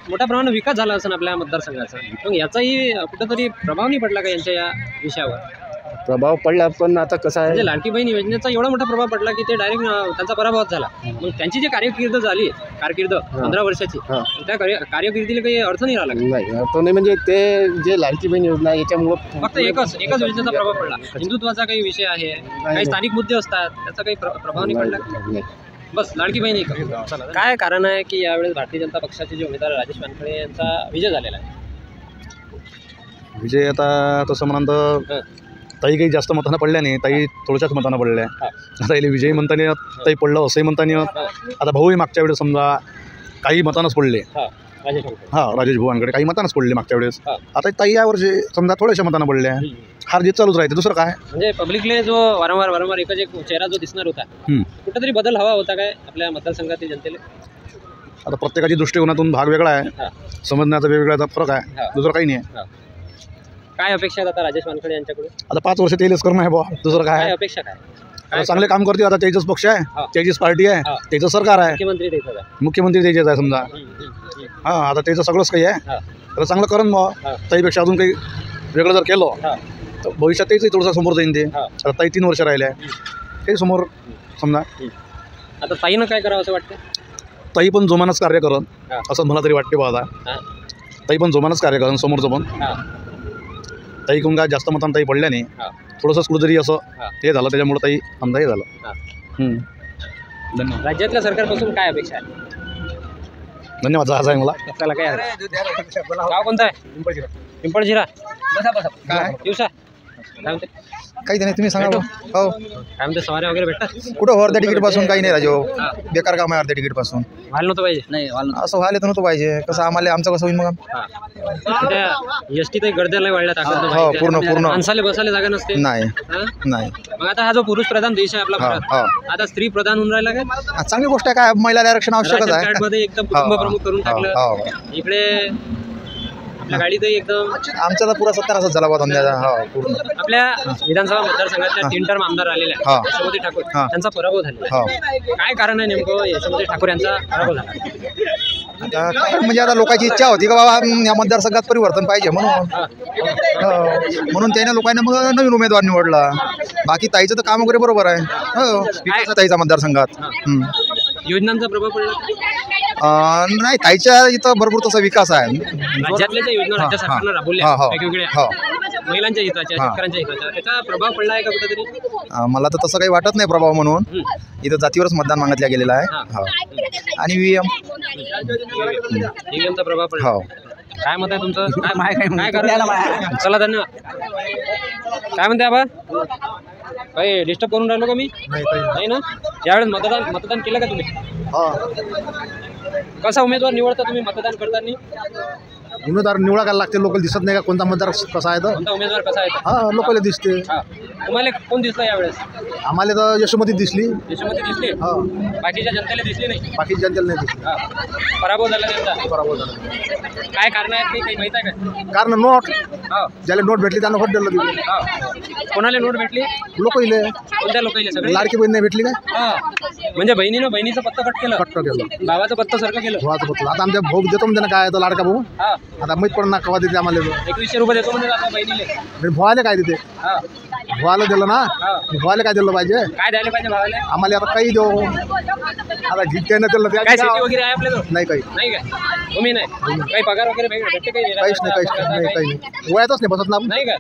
मोठ्या प्रमाणात विकास झाला असेल आपल्या मतदारसंघाचा. मग याचाही कुठेतरी प्रभाव नाही पडला का यांच्या या विषयावर? प्रभाव पडला पण आता कसं आहे म्हणजे लाडकी बहीण योजनेचा एवढा मोठा प्रभाव पडला की ते डायरेक्ट त्यांचा पराभव झाला. मग त्यांची जी कारकीर्द झाली 15 वर्षाची त्या कारकिर्दीला काही अर्थ नाही राहिला? नाही अर्थ नाही. म्हणजे ते जे लाडकी बहीण योजना याच्यामुळं फक्त एकच योजनेचा प्रभाव पडला. हिंदुत्वाचा काही विषय आहे, काही स्थानिक मुद्दे असतात, त्याचा काही प्रभाव नाही पडला. बस लाडकी बहीण एक. काय कारण आहे की यावेळेस भारतीय जनता पक्षाचे जे उमेदवार राजेश वानखडे यांचा विजय झालेला आहे? विजय आता तसं म्हणा ताई काही जास्त मतांना पडल्या नाही, ताई थोड्याशाच मतांना पडल्या. आता इले विजयी म्हणता नाही ताई पडलं असंही म्हणता नाही. आता भाऊही मागच्या वेळेस समजा काही मतानंच पडले. राजेश भाऊ वानखडे काही मतानंच पडले मागच्या वेळेस. आता ताई यावर्षी समजा थोड्याशा मतांना पडल्या. हार जीत चालूच राहते दुसरं काय. म्हणजे पब्लिकले जो वारंवार एकच एक चेहरा जो दिसणार होता कुठेतरी बदल हवा होता काय आपल्या मतदारसंघातील जनतेला? आता प्रत्येकाची दृष्टिकोनातून भाग वेगळा आहे, समजण्याचा वेगवेगळा फरक आहे, दुसरं काही नाही. काय अपेक्षा आहेत आता राजेश वानखडे यांच्याकडून? आता 5 वर्ष तेच करणं आहे बुवा, दुसरं काय अपेक्षा काय? चांगले काम करते. आता त्याचंच पक्ष आहे, त्याचीच पार्टी आहे, त्याचं सरकार आहे, मुख्यमंत्री त्याचेच आहे समजा. आता त्याचं सगळंच काही आहे तर चांगलं करण मग. ताईपेक्षा अजून काही वेगळं जर केलं तर भविष्यात त्याचंही थोडंसं समोर जाईन. ते आता ताई 3 वर्ष राहिले आहे काही समोर समजा. आता ताईनं काय करावं असं वाटतं? ताई पण जोमानच कार्य करत असं मला तरी वाटते बा. आता ताई पण जोमानच कार्य करत समोरचं पण. ताई कोण काय जास्त मतांना ताई पडल्या नाही, थोडंसं कुठेतरी असं हे झालं त्याच्यामुळे ताई आमदा हे झालं. धन्यवाद. राज्यातल्या सरकारपासून काय अपेक्षा आहे? धन्यवाद. जहाज आहे मला. चला काय गाव कोणतं आहे? पिंपळझिरा. काय दिवसा काय म्हणते? काही नाही तुम्ही सांगा. हो काय म्हणते सवारी वगैरे भेटतात? कुठं अर्ध्या तिकीट पासून काही नाही राजू. बेकार काम आहे अर्ध्या तिकीट पासून. व्हायला नव्हतं पाहिजे. नाही असं व्हायला तर नव्हतं पाहिजे. कसं आम्हाला आमचं कसं होईल मग? एसटी तर गर्द्याला वाढल्या हो पूर्ण माणसाले बसायला जागा नसते. नाही. मग आता हा जो पुरुष प्रधान देश आहे आपला भारत, आता स्त्री प्रधान होऊन राहिला काय? चांगली गोष्ट आहे. काय महिला आरक्षण आवश्यकच आहे. मध्ये एकदम कुटुंब प्रमुख करून टाकलं. इकडे आपल्या गाडीतही एकदम आमचा तर पुरा 70 झाला बा धंद्याचा. पूर्ण आपल्या विधानसभा मतदारसंघातल्या 3 टर्म आमदार आलेले आहेत यशोमती ठाकूर, त्यांचा पराभव झाला. काय कारण आहे नेमकं यशोमती ठाकूर यांचा पराभव झाला? म्हणजे आता लोकांची इच्छा होती का बाबा या मतदारसंघात परिवर्तन पाहिजे म्हणून त्याने लोकांना मग नवीन उमेदवार निवडला. बाकी ताईचं तर काम वगैरे बरोबर आहे. ताईचा मतदारसंघात योजनांचा प्रभाव पडला नाही. ताईच्या इथं भरपूर तसा विकास आहे. राज्यातल्या ज्या योजना राज्य सरकारनं राबवल्या वेगवेगळ्या महिलांच्या हिताच्या, शेतकऱ्यांच्या हिताच्या, त्याचा प्रभाव पडला आहे का कुठेतरी? मला तर तसं काही वाटत नाही प्रभाव म्हणून. इथं जातीवरच मतदान मागितलं गेलेलं आहे. आणि ईव्हीएमचा प्रभाव पडला. काय मत आहे तुमचं? काय करा? चला धन्यवाद. काय म्हणते आबा? काही डिस्टर्ब करून राहिलो का मी? नाही ना. यावेळेस मतदान केलं का तुम्ही? कसा उमेदवार निवडता तुम्ही मतदान करताना? उमेदवार निवडायला लागते. लोकल दिसत नाही का कोणता मतदार कसा आहे? कोणता उमेदवार कसा आहे? लोकल दिसते. तुम्हाला कोण दिसला यावेळेस? आम्हाला तर यशोमती दिसली. यशोमती दिसली? बाकीच्या जनतेला दिसली नाही? बाकीच्या जनतेला नाही दिसली. पराभव झाला त्यांचा. पराभव झाला. काय कारण आहेत काही माहित आहे का? कारण नोट ज्याला नोट भेटली त्यांना व्होट दिलं. कोणाला नोट भेटली? लोकले. कोणत्या लोकांना? सगळे. लाडकी बहीण नाही भेटली काय? म्हणजे बहिणीचं पत्ता कट केलं. केलं. भावाचं पत्ता सारखं केलं. भावाचं पत्ता. आता आमच्या भाऊ देतो म्हणजे काय लाडका भाऊ आता माहीत पडणार केव्हा देते आम्हाला 2100 रुपये देतो म्हणजे आता बहिणीले. भोवाले काय देते हा. भोवाला दिलं ना भोवाले काय दिलं पाहिजे काय द्यायला पाहिजे भावाले? आम्हाला आता काही देऊ आता त्यानं दिलं काय शेती वगैरे आहे आपल्याजवळ? नाही काही नाही काय तुम्ही नाही काही पगार वगैरे भेटते काही देण्याचा? काहीच नाही काही नाही वयातच नाही बसत ना आपण. नाही का?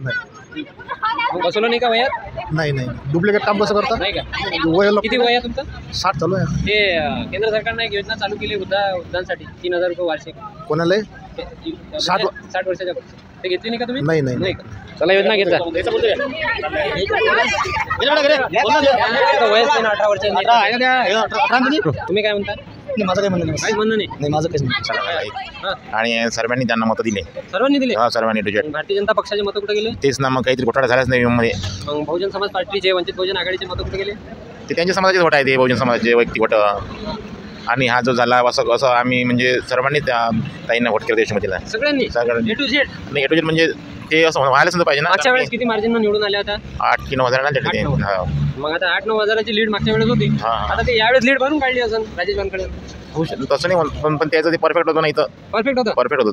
मग बसवलं नाही का वयात? नाही नाही डुप्लिकेट काम कसं करतात नाही का? वयाला किती वय आहे तुमचं? 60 चालू आहे. ते केंद्र सरकारने एक योजना चालू केली वृद्धांसाठी 3000 रुपये वार्षिक. कोणाला 60 वर्षाच्या पुढचे. ते घेतली नाही का तुम्ही? नाही नाही नाही का? चला योजना घेतला. वयच नाही ना 18 वर्षांची. तुम्ही काय म्हणता? माझं काही म्हणणं काही म्हणणं नाही. नाही माझं काहीच नाही. आणि सर्वांनी त्यांना मतं दिले. सर्वांनी दिले? हा सर्वांनी डिजेट. भारतीय जनता पक्षाचे मतं कुठे गेले? तेच ना मग काहीतरी घोटाळा झालाच नाही मध्ये. मग बहुजन समाज पार्टीचे वंचित बहुजन आघाडीचे मतं कुठे गेले? ते त्यांच्या समाजाचेच वोट आहे ते बहुजन समाजाचे वैयक्तिक वोट. आणि हा जो झाला असं आम्ही म्हणजे सर्वांनी त्या ताईंना वोट केलं देशमतीला. सगळ्यांनी? A to Z? नाही A to Z म्हणजे ते असं व्हायला सुद्धा पाहिजे ना. मागच्या वेळेस किती मार्जिन निवडून आल्या होत्या? 8 की 9 हजार ना. मग आता 8-9 हजाराची लीड मागच्या वेळेस होती. आता ते यावेळेस लीड भरून काढली असेल राजेश वानखडे. तसं नाही पण त्याचं ते परफेक्ट होतं. नाही तर परफेक्ट होतं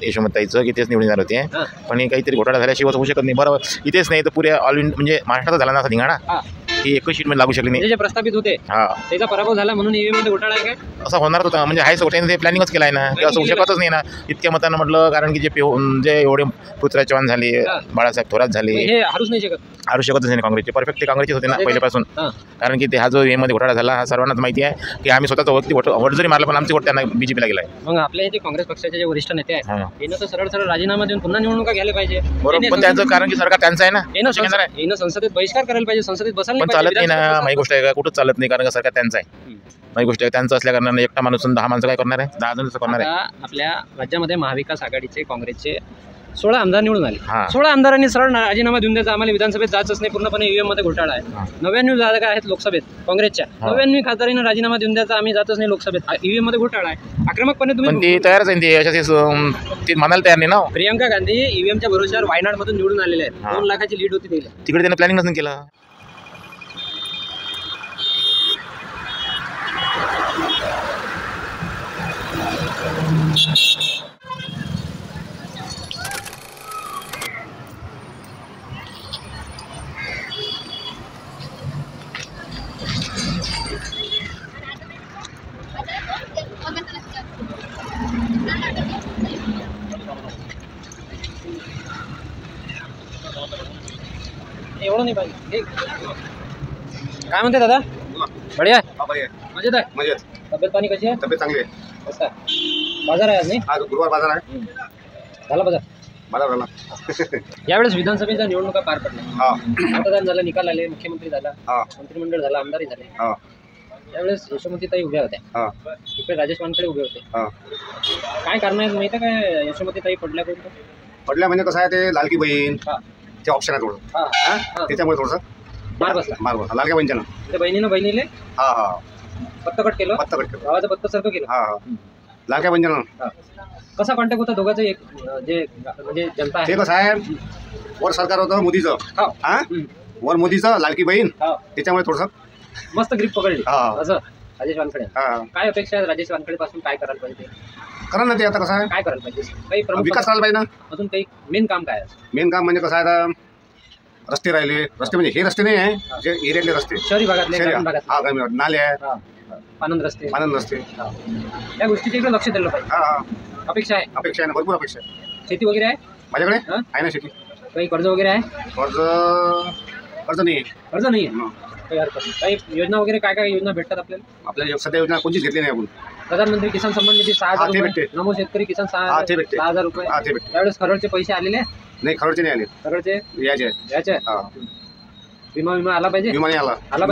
यशोमतीचं की तेच निवडून येणार होते. पण हे काहीतरी घोटाळा झाल्याशिवाय होऊ शकत नाही. बरोबर इथेच नाही तर पुऱ्या ऑल इंडिया म्हणजे महाराष्ट्रात झाला ना असा धिंगाणा की एकच शीटमध्ये लागू शकली नाही. जे प्रस्थापित होते त्याचा पराभव झाला म्हणून ईव्हीएम मध्ये घोटाळा आहे काय? असं होणारच होता. म्हणजे हाय सगळ्यांनी ते प्लॅनिंगच केलं आहे ना की असं होऊ शकतच नाही ना इतक्या मतानं म्हटलं. कारण की जे एवढे पृथ्वीराज चव्हाण झाले बाळासाहेब थोरात झाले हे हरूच नाही शकत. हारू शकतच नाही काँग्रेसचे. परफेक्ट ते काँग्रेसचेच होते ना पहिल्यापासून. कारण की ते हा जो मध्ये घोटाळा झाला हा सर्वांनाच माहिती आहे की आम्ही स्वतःचा वोट जरी मारला पण आमचे वोट त्यांना बीजेपीला गेला आहे. मग आपले जे काँग्रेस पक्षाचे जे वरिष्ठ नेते आहेत यांना तर सरळ सरळ राजीनामा देऊन पुन्हा निवडणुका घ्यायला पाहिजे. बरोबर पण त्यांचं कारण की सरकार त्यांचं आहे ना. येणं संसदेत बहिष्कार करायला पाहिजे. संसदेत बसायला पण चालत नाही ना. माही गोष्ट आहे का कुठंच चालत नाही. कारण का सरकार त्यांचं आहे. माही गोष्ट आहे त्यांचं असल्या कारणाने एकटा माणूस 10 माणसं काय करणार आहे? 10 जण करणार आहे. आपल्या राज्यामध्ये महाविकास आघाडीचे काँग्रेसचे 16 आमदार निवडून आले. 16 आमदारांनी सरळ राजीनामा देऊन द्यायचा. आम्हाला विधानसभेत जायचंच नाही. पूर्णपणे ईव्हीएम मध्ये घोटाळा आहे. 99 जागा आहेत लोकसभेत काँग्रेसच्या. 99 खासदारांनी राजीनामा देऊन द्यायचा. आम्ही जातच नाही लोकसभेत. ईव्हीएम मध्ये घोटाळा आहे. आक्रमकपणे पण ते तयारच आहे. ते अशा मानायला तयार नाही ना. प्रियंका गांधी ईव्हीएमच्या भरोश्यावर वायनाड मधून निवडून आलेले आहेत. 2 लाखाची लीड होती तिकडे त्यांनी प्लॅनिंग नसून केलं. एवढं नाही पाहिजे. काय म्हणते दादा? बढिया मजेत आहे. मजेत. तब्येत पाणी कशी आहे? तब्येत चांगली आहे. कसं बाजार आहे आज नाही? आज गुरुवार बाजार आहे. झाला बाजार झाला. यावेळेस विधानसभेच्या निवडणुका पार पडल्या. मतदान झालं, निकाल आले, मुख्यमंत्री झाला, मंत्रिमंडळ झाला, आमदारही झाले. यावेळेस यशोमतीताई उभ्या होत्या. इकडे राजेश वानखडे उभे होते. काय कारण आहे माहिती आहे काय यशोमतीताई पडल्या म्हणजे कसं आहे ते लाडकी बहीण ते ऑप्शन आहे थोडं. त्याच्यामुळे थोडंसं मार बसला लाडक्या बहिणीच्या ना. त्या बहिणीले पत्तकट केलं. गावाचं पत्त सारखं केलं. लाडक्या बहिणीच्या कसा कॉन्टॅक्ट होता दोघांचं? एक जे म्हणजे जनता ते कसं आहे वर सरकार होतं मोदीचं. वर मोदीचं लाडकी बहीण त्याच्यामुळे थोडंसं मस्त ग्रीप पकडली असं. राजेश वानखडे काय अपेक्षा आहे राजेश वानखडे पासून? काय करायला पाहिजे? करा ना ते आता कसं आहे काय करायला पाहिजे? काही विकास करायला पाहिजे ना. अजून काही मेन काम काय आहे? मेन काम म्हणजे कसं आहे आता रस्ते राहिले. रस्ते म्हणजे हे रस्ते नाही आहे जे एरियातले रस्ते शहरी भागातले ग्रामीण भागात नाले आहे पानंद रस्ते या गोष्टीचे इकडे लक्ष दिलं पाहिजे. अपेक्षा आहे ना. भरपूर अपेक्षा आहे. शेती वगैरे आहे माझ्याकडे आहे ना. शेती काही कर्ज वगैरे आहे? कर्ज नाही आहे. कर्ज नाही आहे. काही हरकत नाही. काही योजना वगैरे काय योजना भेटतात आपल्याला सध्या योजना कोणतीच घेतली नाही आपण. प्रधानमंत्री किसान सन्मान निधी 6,000 रुपये, नमो शेतकरी किसान 6,000 रुपये. यावेळेस खरडचे पैसे आलेले नाही? खरडचे नाही आले. खरडचे याचे विमा आला पाहिजे. विमा नाही आला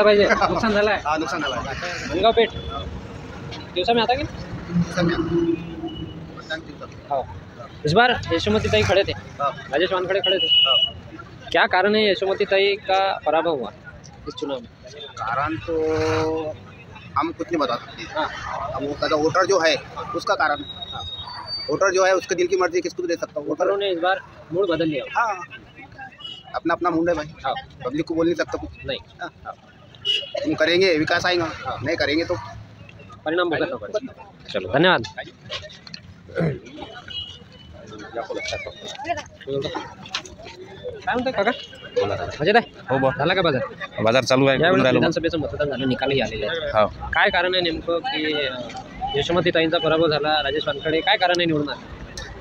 पाहिजे. नुकसान झालाय. नुकसान झालं. मनगाव पेठ दिवसा में आता की इस बार यशोमतीताई खड़े थे, राजेश वानखड़े खड़े थे. क्या कारण है यशोमतीताई का पराभव हुआ इस चुनाव में? कारण तो हम कुछ नहीं बता सकते. हम वोटर जो है उसका कारण. वोटर जो है उसके दिल की मर्जी किसको भी दे सकता हूँ. वोटरों ने इस बार मूड बदल लिया. हाँ अपना अपना मूड है भाई. पब्लिक को बोल नहीं सकता कुछ. नहीं तुम करेंगे विकास आएगा, नहीं करेंगे तो परिणाम भुगतना पड़ेगा. चलो धन्यवाद. काय म्हणताय काका? मजेत आहे? हो बा. झाला का बाजार? बाजार चालू आहे. यावेळी करून राहिलो. विधानसभेचं मतदान झालं, निकालही आलेले आहेत. हो. काय कारण आहे नेमकं की यशोमतीताईंचा पराभव झाला, राजेश वानखडे, काय कारण आहे निवडून आले?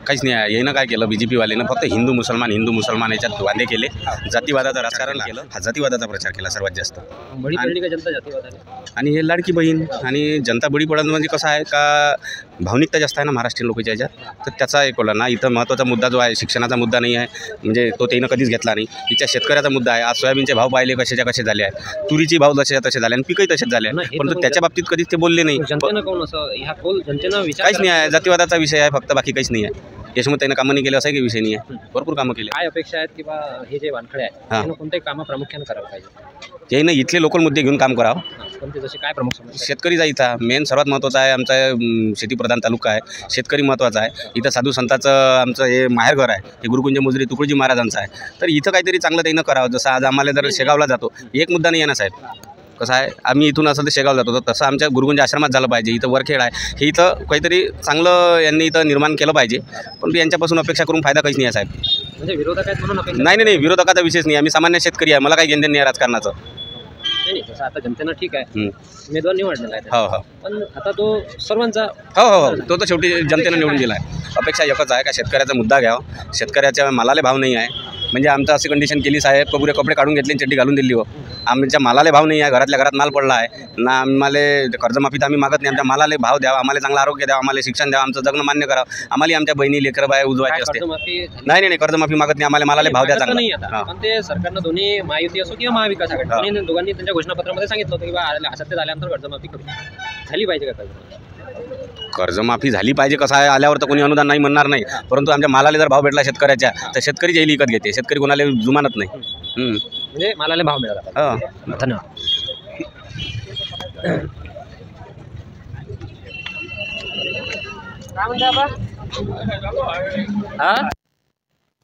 काहीच नाही आहे. यानं काय केलं, बीजेपी वाल्यानं फक्त हिंदू मुसलमान याच्यात वादे केले, जातीवादाचं राजकारण केलं, हा जातीवादाचा प्रचार केला सर्वात जास्त. बळी पडली का जनता जातीवादाने? आणि हे लाडकी बहीण आणि जनता बळी पडणं म्हणजे कसं आहे का, भावनिकता जास्त आहे ना महाराष्ट्रीयन लोकांच्या याच्यात, तर त्याचा एक ना इथं महत्त्वाचा मुद्दा जो आहे शिक्षणाचा मुद्दा नाही आहे, म्हणजे तो त्यानं कधीच घेतला नाही. तिच्या शेतकऱ्याचा मुद्दा आहे. आज सोयाबीनचे भाव पाहिले कसे झाले आहेत, तुरीचे भाव जसेच्या तसे झाले आणि पिकही तसेच झाले आहेत, परंतु त्याच्या बाबतीत कधीच ते बोलले नाही. जनतेनं कोण असं ह्या कोल जनतेनं विचार काहीच नाही आहे. जातीवादाचा विषय आहे फक्त, बाकी काहीच नाही आहे. यशोमतीताईनं कामं नाही केले असा काही विषय नाही आहे. भरपूर कामं केले. काय अपेक्षा आहेत किंवा हे जे वानखडे आहेत त्यांना कोणते कामं प्रामुख्याने करायला पाहिजे? त्यानं इथले लोकल मुद्दे घेऊन काम करावं. कोणते जसे काय प्रमुख समस्या? शेतकरी जायचा मेन सर्वात महत्त्वाचा आहे. आमचा शेतीप्रधान तालुका आहे, शेतकरी महत्त्वाचा आहे. इथं साधू संतांचं आमचं हे माहेरघर आहे, हे गुरुकुंज मुजरी तुकडोजी महाराजांचं आहे. तर इथं काहीतरी चांगलं त्यानं करावं. जसं आज आम्हाला जर शेगावला जातो, एक मुद्दा नाही आहे ना साहेब. कसं आहे, आम्ही इथून असं तर शेगाव जातो, तर तसं आमच्या गुरुकुंज आश्रमात झालं पाहिजे. इथं वरखेड आहे, हे इथं काहीतरी चांगलं यांनी इथं निर्माण केलं पाहिजे. पण यांच्यापासून अपेक्षा करून फायदा काहीच नाही आहे साहेब. म्हणजे विरोधक आहेत म्हणून अपेक्षा? नाही, विरोधकाचा विषयच नाही. आम्ही सामान्य शेतकरी आहे, मला काही घेणं नाही आहे राजकारणाचं. नाही तसं आता जनतेनं ठीक आहे, उमेदवार निवडलेला आहे. हो. पण आता तो सर्वांचा हो. तो तर शेवटी जनतेनं निवडून दिला आहे. अपेक्षा एकच आहे का शेतकऱ्याचा मुद्दा घ्यावा. शेतकऱ्याच्या मालाला भाव नाही आहे. म्हणजे आमचं अशी कंडिशन केली साहेब, पुरे कपडे काढून घेतले, चड्डी घालून दिली. आमच्या मालाला भाव नाही आहे, घरातल्या घरात माल पडला आहे ना. आम्हाला कर्जमाफी तर आम्ही मागत नाही. आमच्या मालाला भाव द्यावा, आम्हाला चांगलं आरोग्य द्यावा, आम्हाला शिक्षण द्यावा, आमचं जगणं मान्य करावं. आम्हाला आमच्या बहिणी लेकरं बाय उजवायचे असते. नाही, कर्जमाफी मागत नाही. आम्हाला मालाला भाव द्या नाही चांगला. आता पण ते सरकारनं दोन्ही महायुती असो किंवा महाविकास आघाडी दोघांनी त्यांच्या घोषणापत्रामध्ये सांगितलं होतं की बा सत्तेत आल्यानंतर कर्जमाफी करू. झाली पाहिजे का कर्जमाफी झाली पाहिजे. कसं आहे, आल्यावर तर कोणी अनुदान नाही म्हणणार नाही, परंतु आमच्या मालाला जर भाव भेटला शेतकऱ्याच्या तर शेतकरी जाईल विकत घेते. शेतकरी कोणाला जुमानत नाही. म्हणजे मालाला भाव मिळाला. धन्यवाद. काय म्हणता बा?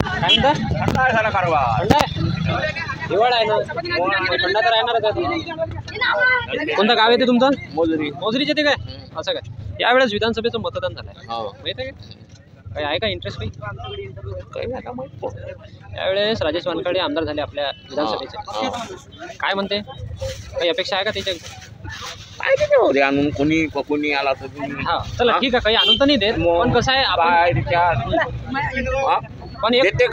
काय म्हणता? हिवाळा आहे ना, थंडा तर राहणारच आहे. कोणतं गाव येते तुमचं? मोजरीचे ते काय असं काय? यावेळेस विधानसभेचं मतदान झालं आहे, माहित आहे का? काही आहे का इंटरेस्ट काही? यावेळेस राजेश वानखडे आमदार झाले आपल्या विधानसभेचे. काय म्हणते, काही अपेक्षा आहे का त्याच्या? काय त्याच्यावर आणून कोणी आला तर हा चला ठीक आहे, काही आणून तर नाही देत, पण कसं आहे पण एक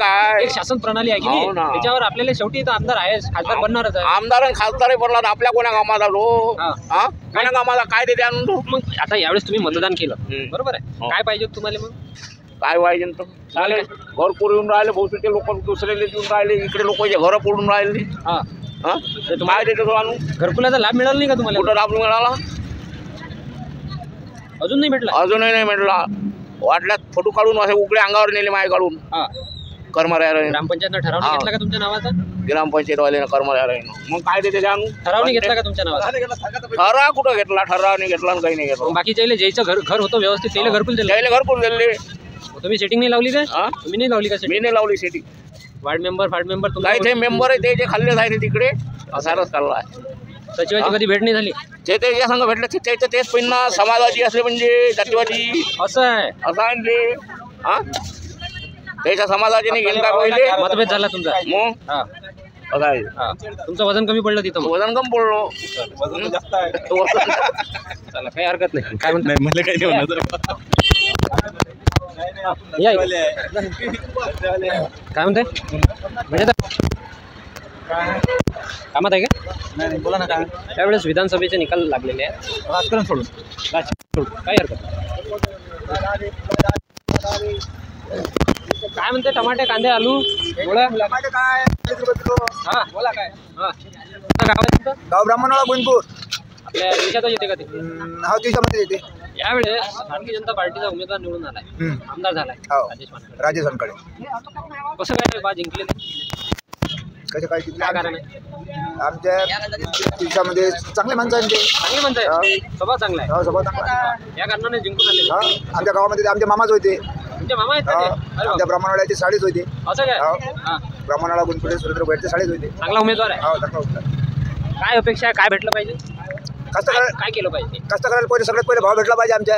शासन प्रणाली आहे की नाही, त्याच्यावर आपल्याला शेवटी तर आमदार आहे, खासदार बनणारच आहे. आमदार आणि खासदार बनला आपल्या कोणा कामाला कोणा कामाला काय देते आणून. मग आता यावेळेस तुम्ही मतदान केलं बरोबर आहे, काय पाहिजे तुम्हाला? मग काय पाहिजे तर चालेल. घर पुरून राहिले, बहुतेक लोक दुसऱ्याला देऊन राहिले, इकडे लोकांचे घरं पडून राहिले. काय देतो आणून? घरकुलाचा लाभ मिळाला नाही का तुम्हाला? कुठं लाभ मिळाला? अजून नाही भेटला? अजूनही नाही भेटला. वाटल्यात फोटो काढून असे उकडे अंगावर नेले माय काढून कर्मचाऱ्याने. ग्रामपंचायतनं ठराव नाही घेतला का तुमच्या नावाचा? ग्रामपंचायतवाल्यानं कर्मचाऱ्यानं. मग काय देते आणून? ठराव नाही घेतला का तुमच्या नावाचा? ठराव कुठं घेतला? ठराव नाही घेतला, काही नाही घेतला. बाकीच्या ज्याचं घर होतं व्यवस्थित त्याला घरकुल दिलं? त्याला घरकुल दिले. तुम्ही सेटिंग नाही लावली का? तुम्ही नाही लावली का? मी नाही लावली सेटिंग. वार्ड मेंबर काय ते मेंबर आहे ते खाल्ले जायचे तिकडे असाच चालला आहे. सचिवाची कधी भेट नाही झाली? ते त्याच्या संघ भेटले त्याचं तेच पण समाजाची असले म्हणजे जातीवादी असं आहे. असं आहे ते. त्याच्या समाजाचे नाही घेऊन का पहिले मतभेद झाला तुमचा? मग असं आहे. तुमचं वजन कमी पडलं तिथं? वजन कमी पडलो. वजन जास्त आहे. चला काही हरकत नाही. काय म्हणत नाही मला काही नाही होणार. काय म्हणते म्हणजे कामात आहे का? नाही बोला ना. काय त्यावेळेस विधानसभेचे निकाल लागलेले आहेत, राजकारण सोडून काही हरकत नाही. काय म्हणते टमाटे कांदे आलू बोला. हा बोला काय? गाव ब्राह्मणवाडा गुणपूर आपल्या देशातच येते का ते? हा देशामध्ये येते. यावेळेस भारतीय जनता पार्टीचा उमेदवार निवडून आलाय, आमदार झालाय राजेश वानखडे. कसं काय बा जिंकले ते? कसं काय काय कारण आहे? आमच्या देशामध्ये चांगले माणसं आहेत. चांगले माणसं आहे, स्वभाव चांगला आहे. स्वभाव चांगला आहे. या कारणाने जिंकून आले. आमच्या गावामध्ये आमचे मामाच होते. तुमचे मामा आहेत का ते? आमच्या ब्राह्मणवाड्याची साडीच होती. असं काय? ब्राह्मणवाडा गुणपुरे सुरेंद्र भैरचे साडीच होते. चांगला उमेदवार आहे. हो चांगला उमेदवार. काय अपेक्षा आहे, काय भेटलं पाहिजे? काय केलं पाहिजे? कास्तकाराला पहिले सगळ्यात पहिले भाव भेटला पाहिजे. आमच्या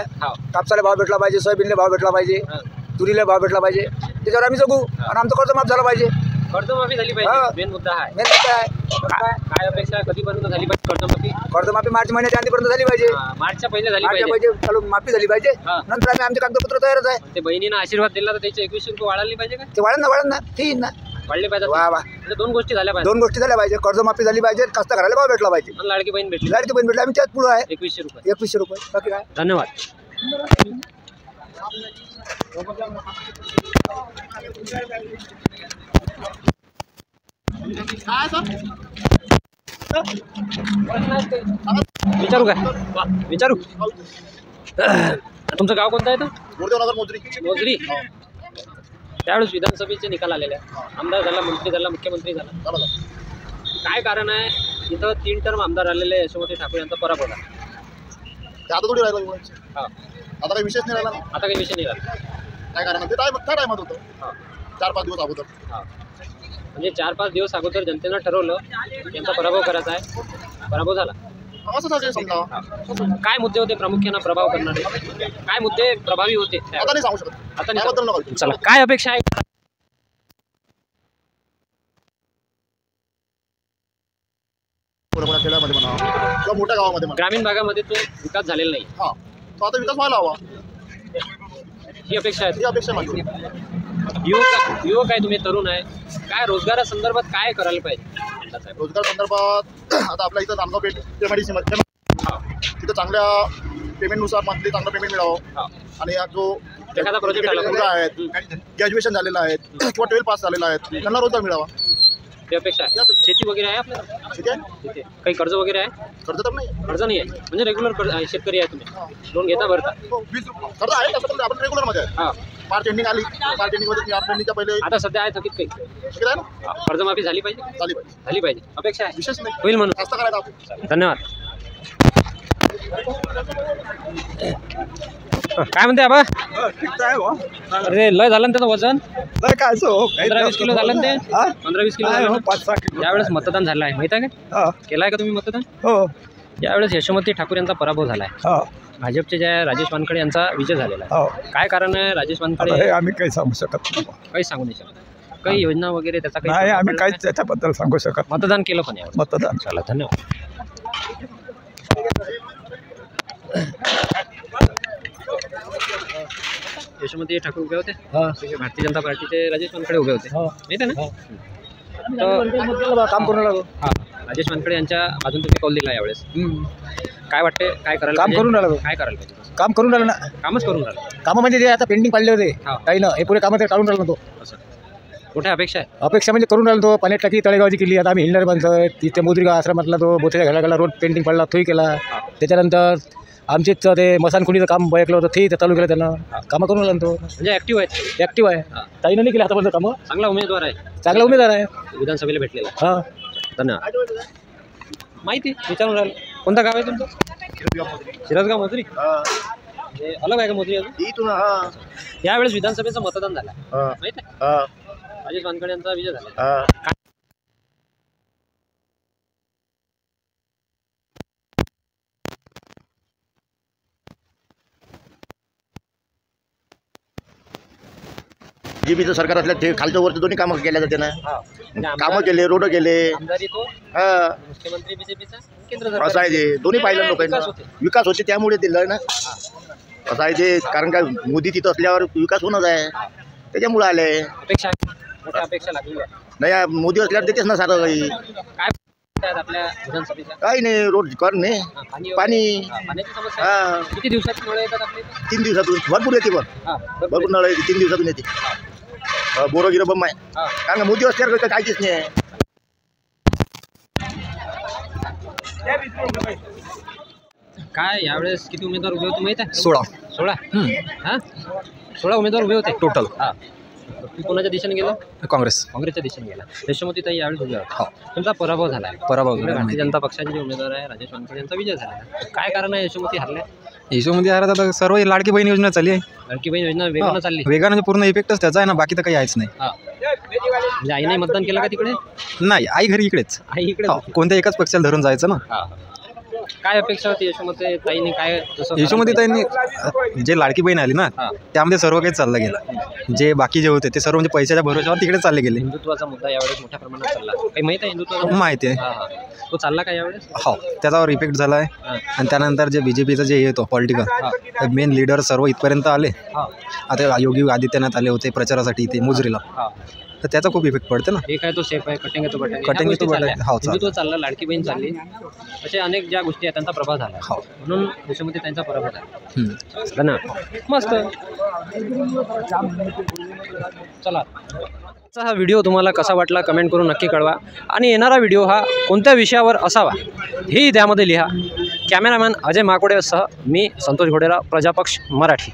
कापसाला भाव भेटला पाहिजे, सोयाबीनला भाव भेटला पाहिजे, तुरीला भाव भेटला पाहिजे. त्याच्यावर आम्ही जगू आणि आमचं कर्ज माफ झालं पाहिजे. कर्जमाफी झाली पाहिजे, मेन मुद्दा आहे. मेन मुद्दा आहे. काय अपेक्षा आहे? कधीपर्यंत झाली पाहिजे कर्जमाफी मार्च महिन्याच्या आधीपर्यंत झाली पाहिजे. मार्चच्या पहिले झाली मार्चच्या पाहिजे. पहिले चालू माफी झाली पाहिजे. नंतर आम्ही आमचे कागदपत्र तयारच आहे. ते बहिणीनं आशीर्वाद दिला तर त्याचे 2100 रुपये वाढवले पाहिजे का? ते वाढन ना ठीक ना, वाढले पाहिजे. वा वा. म्हणजे दोन गोष्टी झाल्या पाहिजे. दोन गोष्टी झाल्या पाहिजे. कर्जमाफी झाली पाहिजे, कास्तकाराला भाव भेटला पाहिजे. आणि लाडकी बहीण भेटली. लाडकी बहीण भेटली, आम्ही त्याच पुढे आहे. 2100 रुपये. 2100 रुपये. बाकी काय? धन्यवाद. विचारू काय? विचारू. तुमचं गाव कोणतं आहे? मोजरी. त्यावेळेस विधानसभेचे निकाल आलेले आहे. आमदार झाला, मंत्री झाला, मुख्यमंत्री झाला. काय कारण आहे? इथं 3 टर्म आमदार आलेले यशोमती ठाकूर यांचा पराभव झाला. आता थोडी राहिला आता काही विशेष नाही राहिला. आता काही विषय नाही राहिला. काय कारण ते काय टायमात होतं 4-5 दिवस अगोदर. म्हणजे 4-5 दिवस अगोदर जनतेनं ठरवलं यांचा पराभव करायचा आहे. पराभव झाला. असं सगळे समजा. काय मुद्दे होते प्रामुख्यानं प्रभाव करणारे? काय मुद्दे प्रभावी होते? आता नाही सांगू शकत. आता नाही. चला, काय अपेक्षा आहे? खेड्यामध्ये म्हणा किंवा मोठ्या गावामध्ये म्हणा, ग्रामीण भागामध्ये तो विकास झालेला नाही. हा, तो आता विकास व्हायला हवा ही अपेक्षा आहे. ही अपेक्षा माझी. युवक आहे, तुम्ही तरुण आहे, काय रोजगारासंदर्भात काय करायला पाहिजे? रोजगार संदर्भात आता आपल्या इथं नांदगाव पेमेंट तिथं चांगल्या पेमेंटनुसार मंथली चांगलं पेमेंट मिळावं. आणि जो एखादा प्रोजेक्ट आहेत, ग्रॅज्युएशन झालेलं आहेत किंवा 12 पास झालेला आहेत, त्यांना रोजगार मिळावा ही अपेक्षा आहे. शेती वगैरे आहे आपल्याला? ठीक आहे. काही कर्ज वगैरे आहे? कर्ज तर नाही. कर्ज नाही आहे म्हणजे रेग्युलर शेतकरी आहे तुम्ही? लोन घेता भरता? 20 कर्ज आहे तसं, पण आपण रेग्युलरमध्ये आहे. मार्च एंडिंग आली, मार्च एंडिंगमध्ये मार्च एंडिंगच्या पहिले आता सध्या आहे थकीत काही? ठीक आहे ना. कर्जमाफी झाली पाहिजे. झाली पाहिजे अपेक्षा आहे. विशेष नाही, होईल म्हणून जास्त करायचं आपण. धन्यवाद. काय म्हणते आबा? अरे लय झालं ना त्याचं वजन? काय 15-20 किलो झालं ना ते? 15-20 किलो झालं. 5-6 किलो. यावेळेस मतदान झालं आहे, माहिती आहे का? केलं आहे का तुम्ही मतदान? हो. यावेळेस यशोमती ठाकूर यांचा पराभव झाला आहे. भाजपचे जे आहे राजेश वानखडे यांचा विजय झालेला आहे. काय कारण आहे? राजेश वानखडे आम्ही काही सांगू शकत नाही. काही सांगू नाही शकत. काही योजना वगैरे त्याचा नाही, आम्ही काहीच त्याच्याबद्दल सांगू शकत. मतदान केलं पण यावेळेस? मतदान. चला, धन्यवाद. यशोमती ठाकूर उभे होते, भारतीय जनता पार्टीचे राजेश वानखडे उभे होते, माहिती आहे ना? काम करून राहिलो. राजेश वानखडे यांच्या बाजून तुम्ही कौल दिला यावेळेस. काय वाटते? काय करायला? काम करून राहिलो. काय करायला पाहिजे? काम करून राहिलं ना. कामच करून राहिलं. कामं म्हणजे ते आता पेंडिंग पडले होते काही ना, हे पुरे कामं ते काढून राहिलो तो. मोठ्या अपेक्षा आहे? अपेक्षा म्हणजे करून राहिलो तो. पाण्यात टाकी तळेगावची केली. आता आम्ही हिंडर बांधतोय. तिथे मोदरीगाव आश्रमातला तो बोथेच्या घाला गेला, रोड पेंटिंग पडला, तोही केला. त्याच्यानंतर आमचेच ते मसानखुणीचं काम बयकलं होतं, ते चालू केलं त्यानं. कामं करून राहिलो तो. म्हणजे ॲक्टिव्ह आहे? ॲक्टिव्ह आहे. ताईनं नाही केलं आतापर्यंत कामं. चांगला उमेदवार आहे. चांगला उमेदवार आहे. विधानसभेला भेटलेला. हां, धन्यवाद. माहिती विचारून राहिलं. कोणतं गाव आहे तुमचं? शिरसगाव मोजरी. अलग आहे का मोजरी अजून? यावेळेस विधानसभेचं मतदान झालं, माहिती आहे? राजेश वानखडे यांचा विजय झाला. बीजेपीचं सरकार असल्या ते खालच्या वरती दोन्ही कामं केल्या जाते ना. कामं केले, रोड केले. मुख्यमंत्री बीजेपीचा, केंद्र असं आहे ते. दोन्ही पाहिलं लोकांना विकास होते, त्यामुळे दिलं ना. असं आहे ते. कारण काय मोदी तिथं असल्यावर विकास होणंच आहे, त्याच्यामुळे आले. अपेक्षा मोठ्या अपेक्षा लागलेल्या नाही, मोदी असल्यावर देतेच ना सारं काही. काय आपल्या विधानसभेच्या? काही नाही, रोड करणे, पाणी. पाण्याची समस्या किती दिवसात नळ येतात आपले? 3 दिवसातून भरपूर येते. भरपूर नळ येते, 3 दिवसातून येते. बोरं गिरं बंब आहे. कारण का मोदी असल्यावर काहीच नाही आहे. काय यावेळेस किती उमेदवार उभे होते माहिती आहे? 16. हां, 16 उमेदवार उभे होते टोटल. हां, तू कोणाच्या दिशेने गेला? काँग्रेसच्या दिशेने गेला. यशोमती ताई यावेळेस उभ्या होत्या. तुमचा पराभव झाला आहे. भारतीय जनता पक्षाचे जे उमेदवार आहे राजेश वानखडे यांचा विजय झाला. काय कारण आहे यशोमती हरल्या? यशोमती हरत आता सर्व लाडकी बहीण योजना चालली आहे. लाडकी बहीण योजना वेगानं चालली. वेगानं पूर्ण इफेक्टच त्याचा आहे ना, बाकी तर काही आहेच नाही. म्हणजे आईने मतदान केलं का तिकडे? नाही, आई घरी इकडेच. आई इकडे कोणत्या एकाच पक्षाला धरून जायचं ना. काय अपेक्षा होती यशोमती ताईने काय जसं यशोमती ताईंनी जे लाडकी बहीण आली ना त्यामध्ये सर्व काही चाललं गेलं. जे बाकी जे होते ते सर्व म्हणजे पैशाच्या भरोशावर तिकडे चालले गेले. हिंदुत्वाचा मुद्दा यावेळेस मोठ्या प्रमाणात चालला. काही माहिती आहे हिंदुत्वाचा? माहिती आहे. तो चालला का यावेळेस? हो, त्याच्यावर इफेक्ट झाला आहे. आणि त्यानंतर जे BJPचं जे येतो पॉलिटिकल मेन लीडर सर्व इथपर्यंत आले. आता योगी आदित्यनाथ आले होते प्रचारासाठी इथे मुजरीला, तर त्याचा खूप इफेक्ट पडते ना. एक आहे तो सेफ आहे, कटिंग आहे तो बटन कटिंग तो बटन. हो, हिंदुत्व चाललं, लाडकी बहीण चालली, असे अनेक ज्या गोष्टी आहेत त्यांचा प्रभाव झाला. म्हणून यशोमती त्यांचा प्रभाव झाला. धन्यवाद. मस्त. चला, हा व्हिडिओ तुम्हाला कसा वाटला कमेंट करून नक्की कळवा. आणि येणारा व्हिडिओ हा कोणत्या विषयावर असावा हेही त्यामध्ये लिहा. कॅमेरामॅन अजय माकोडेसह मी संतोष घोडेराव, प्रजापक्ष मराठी.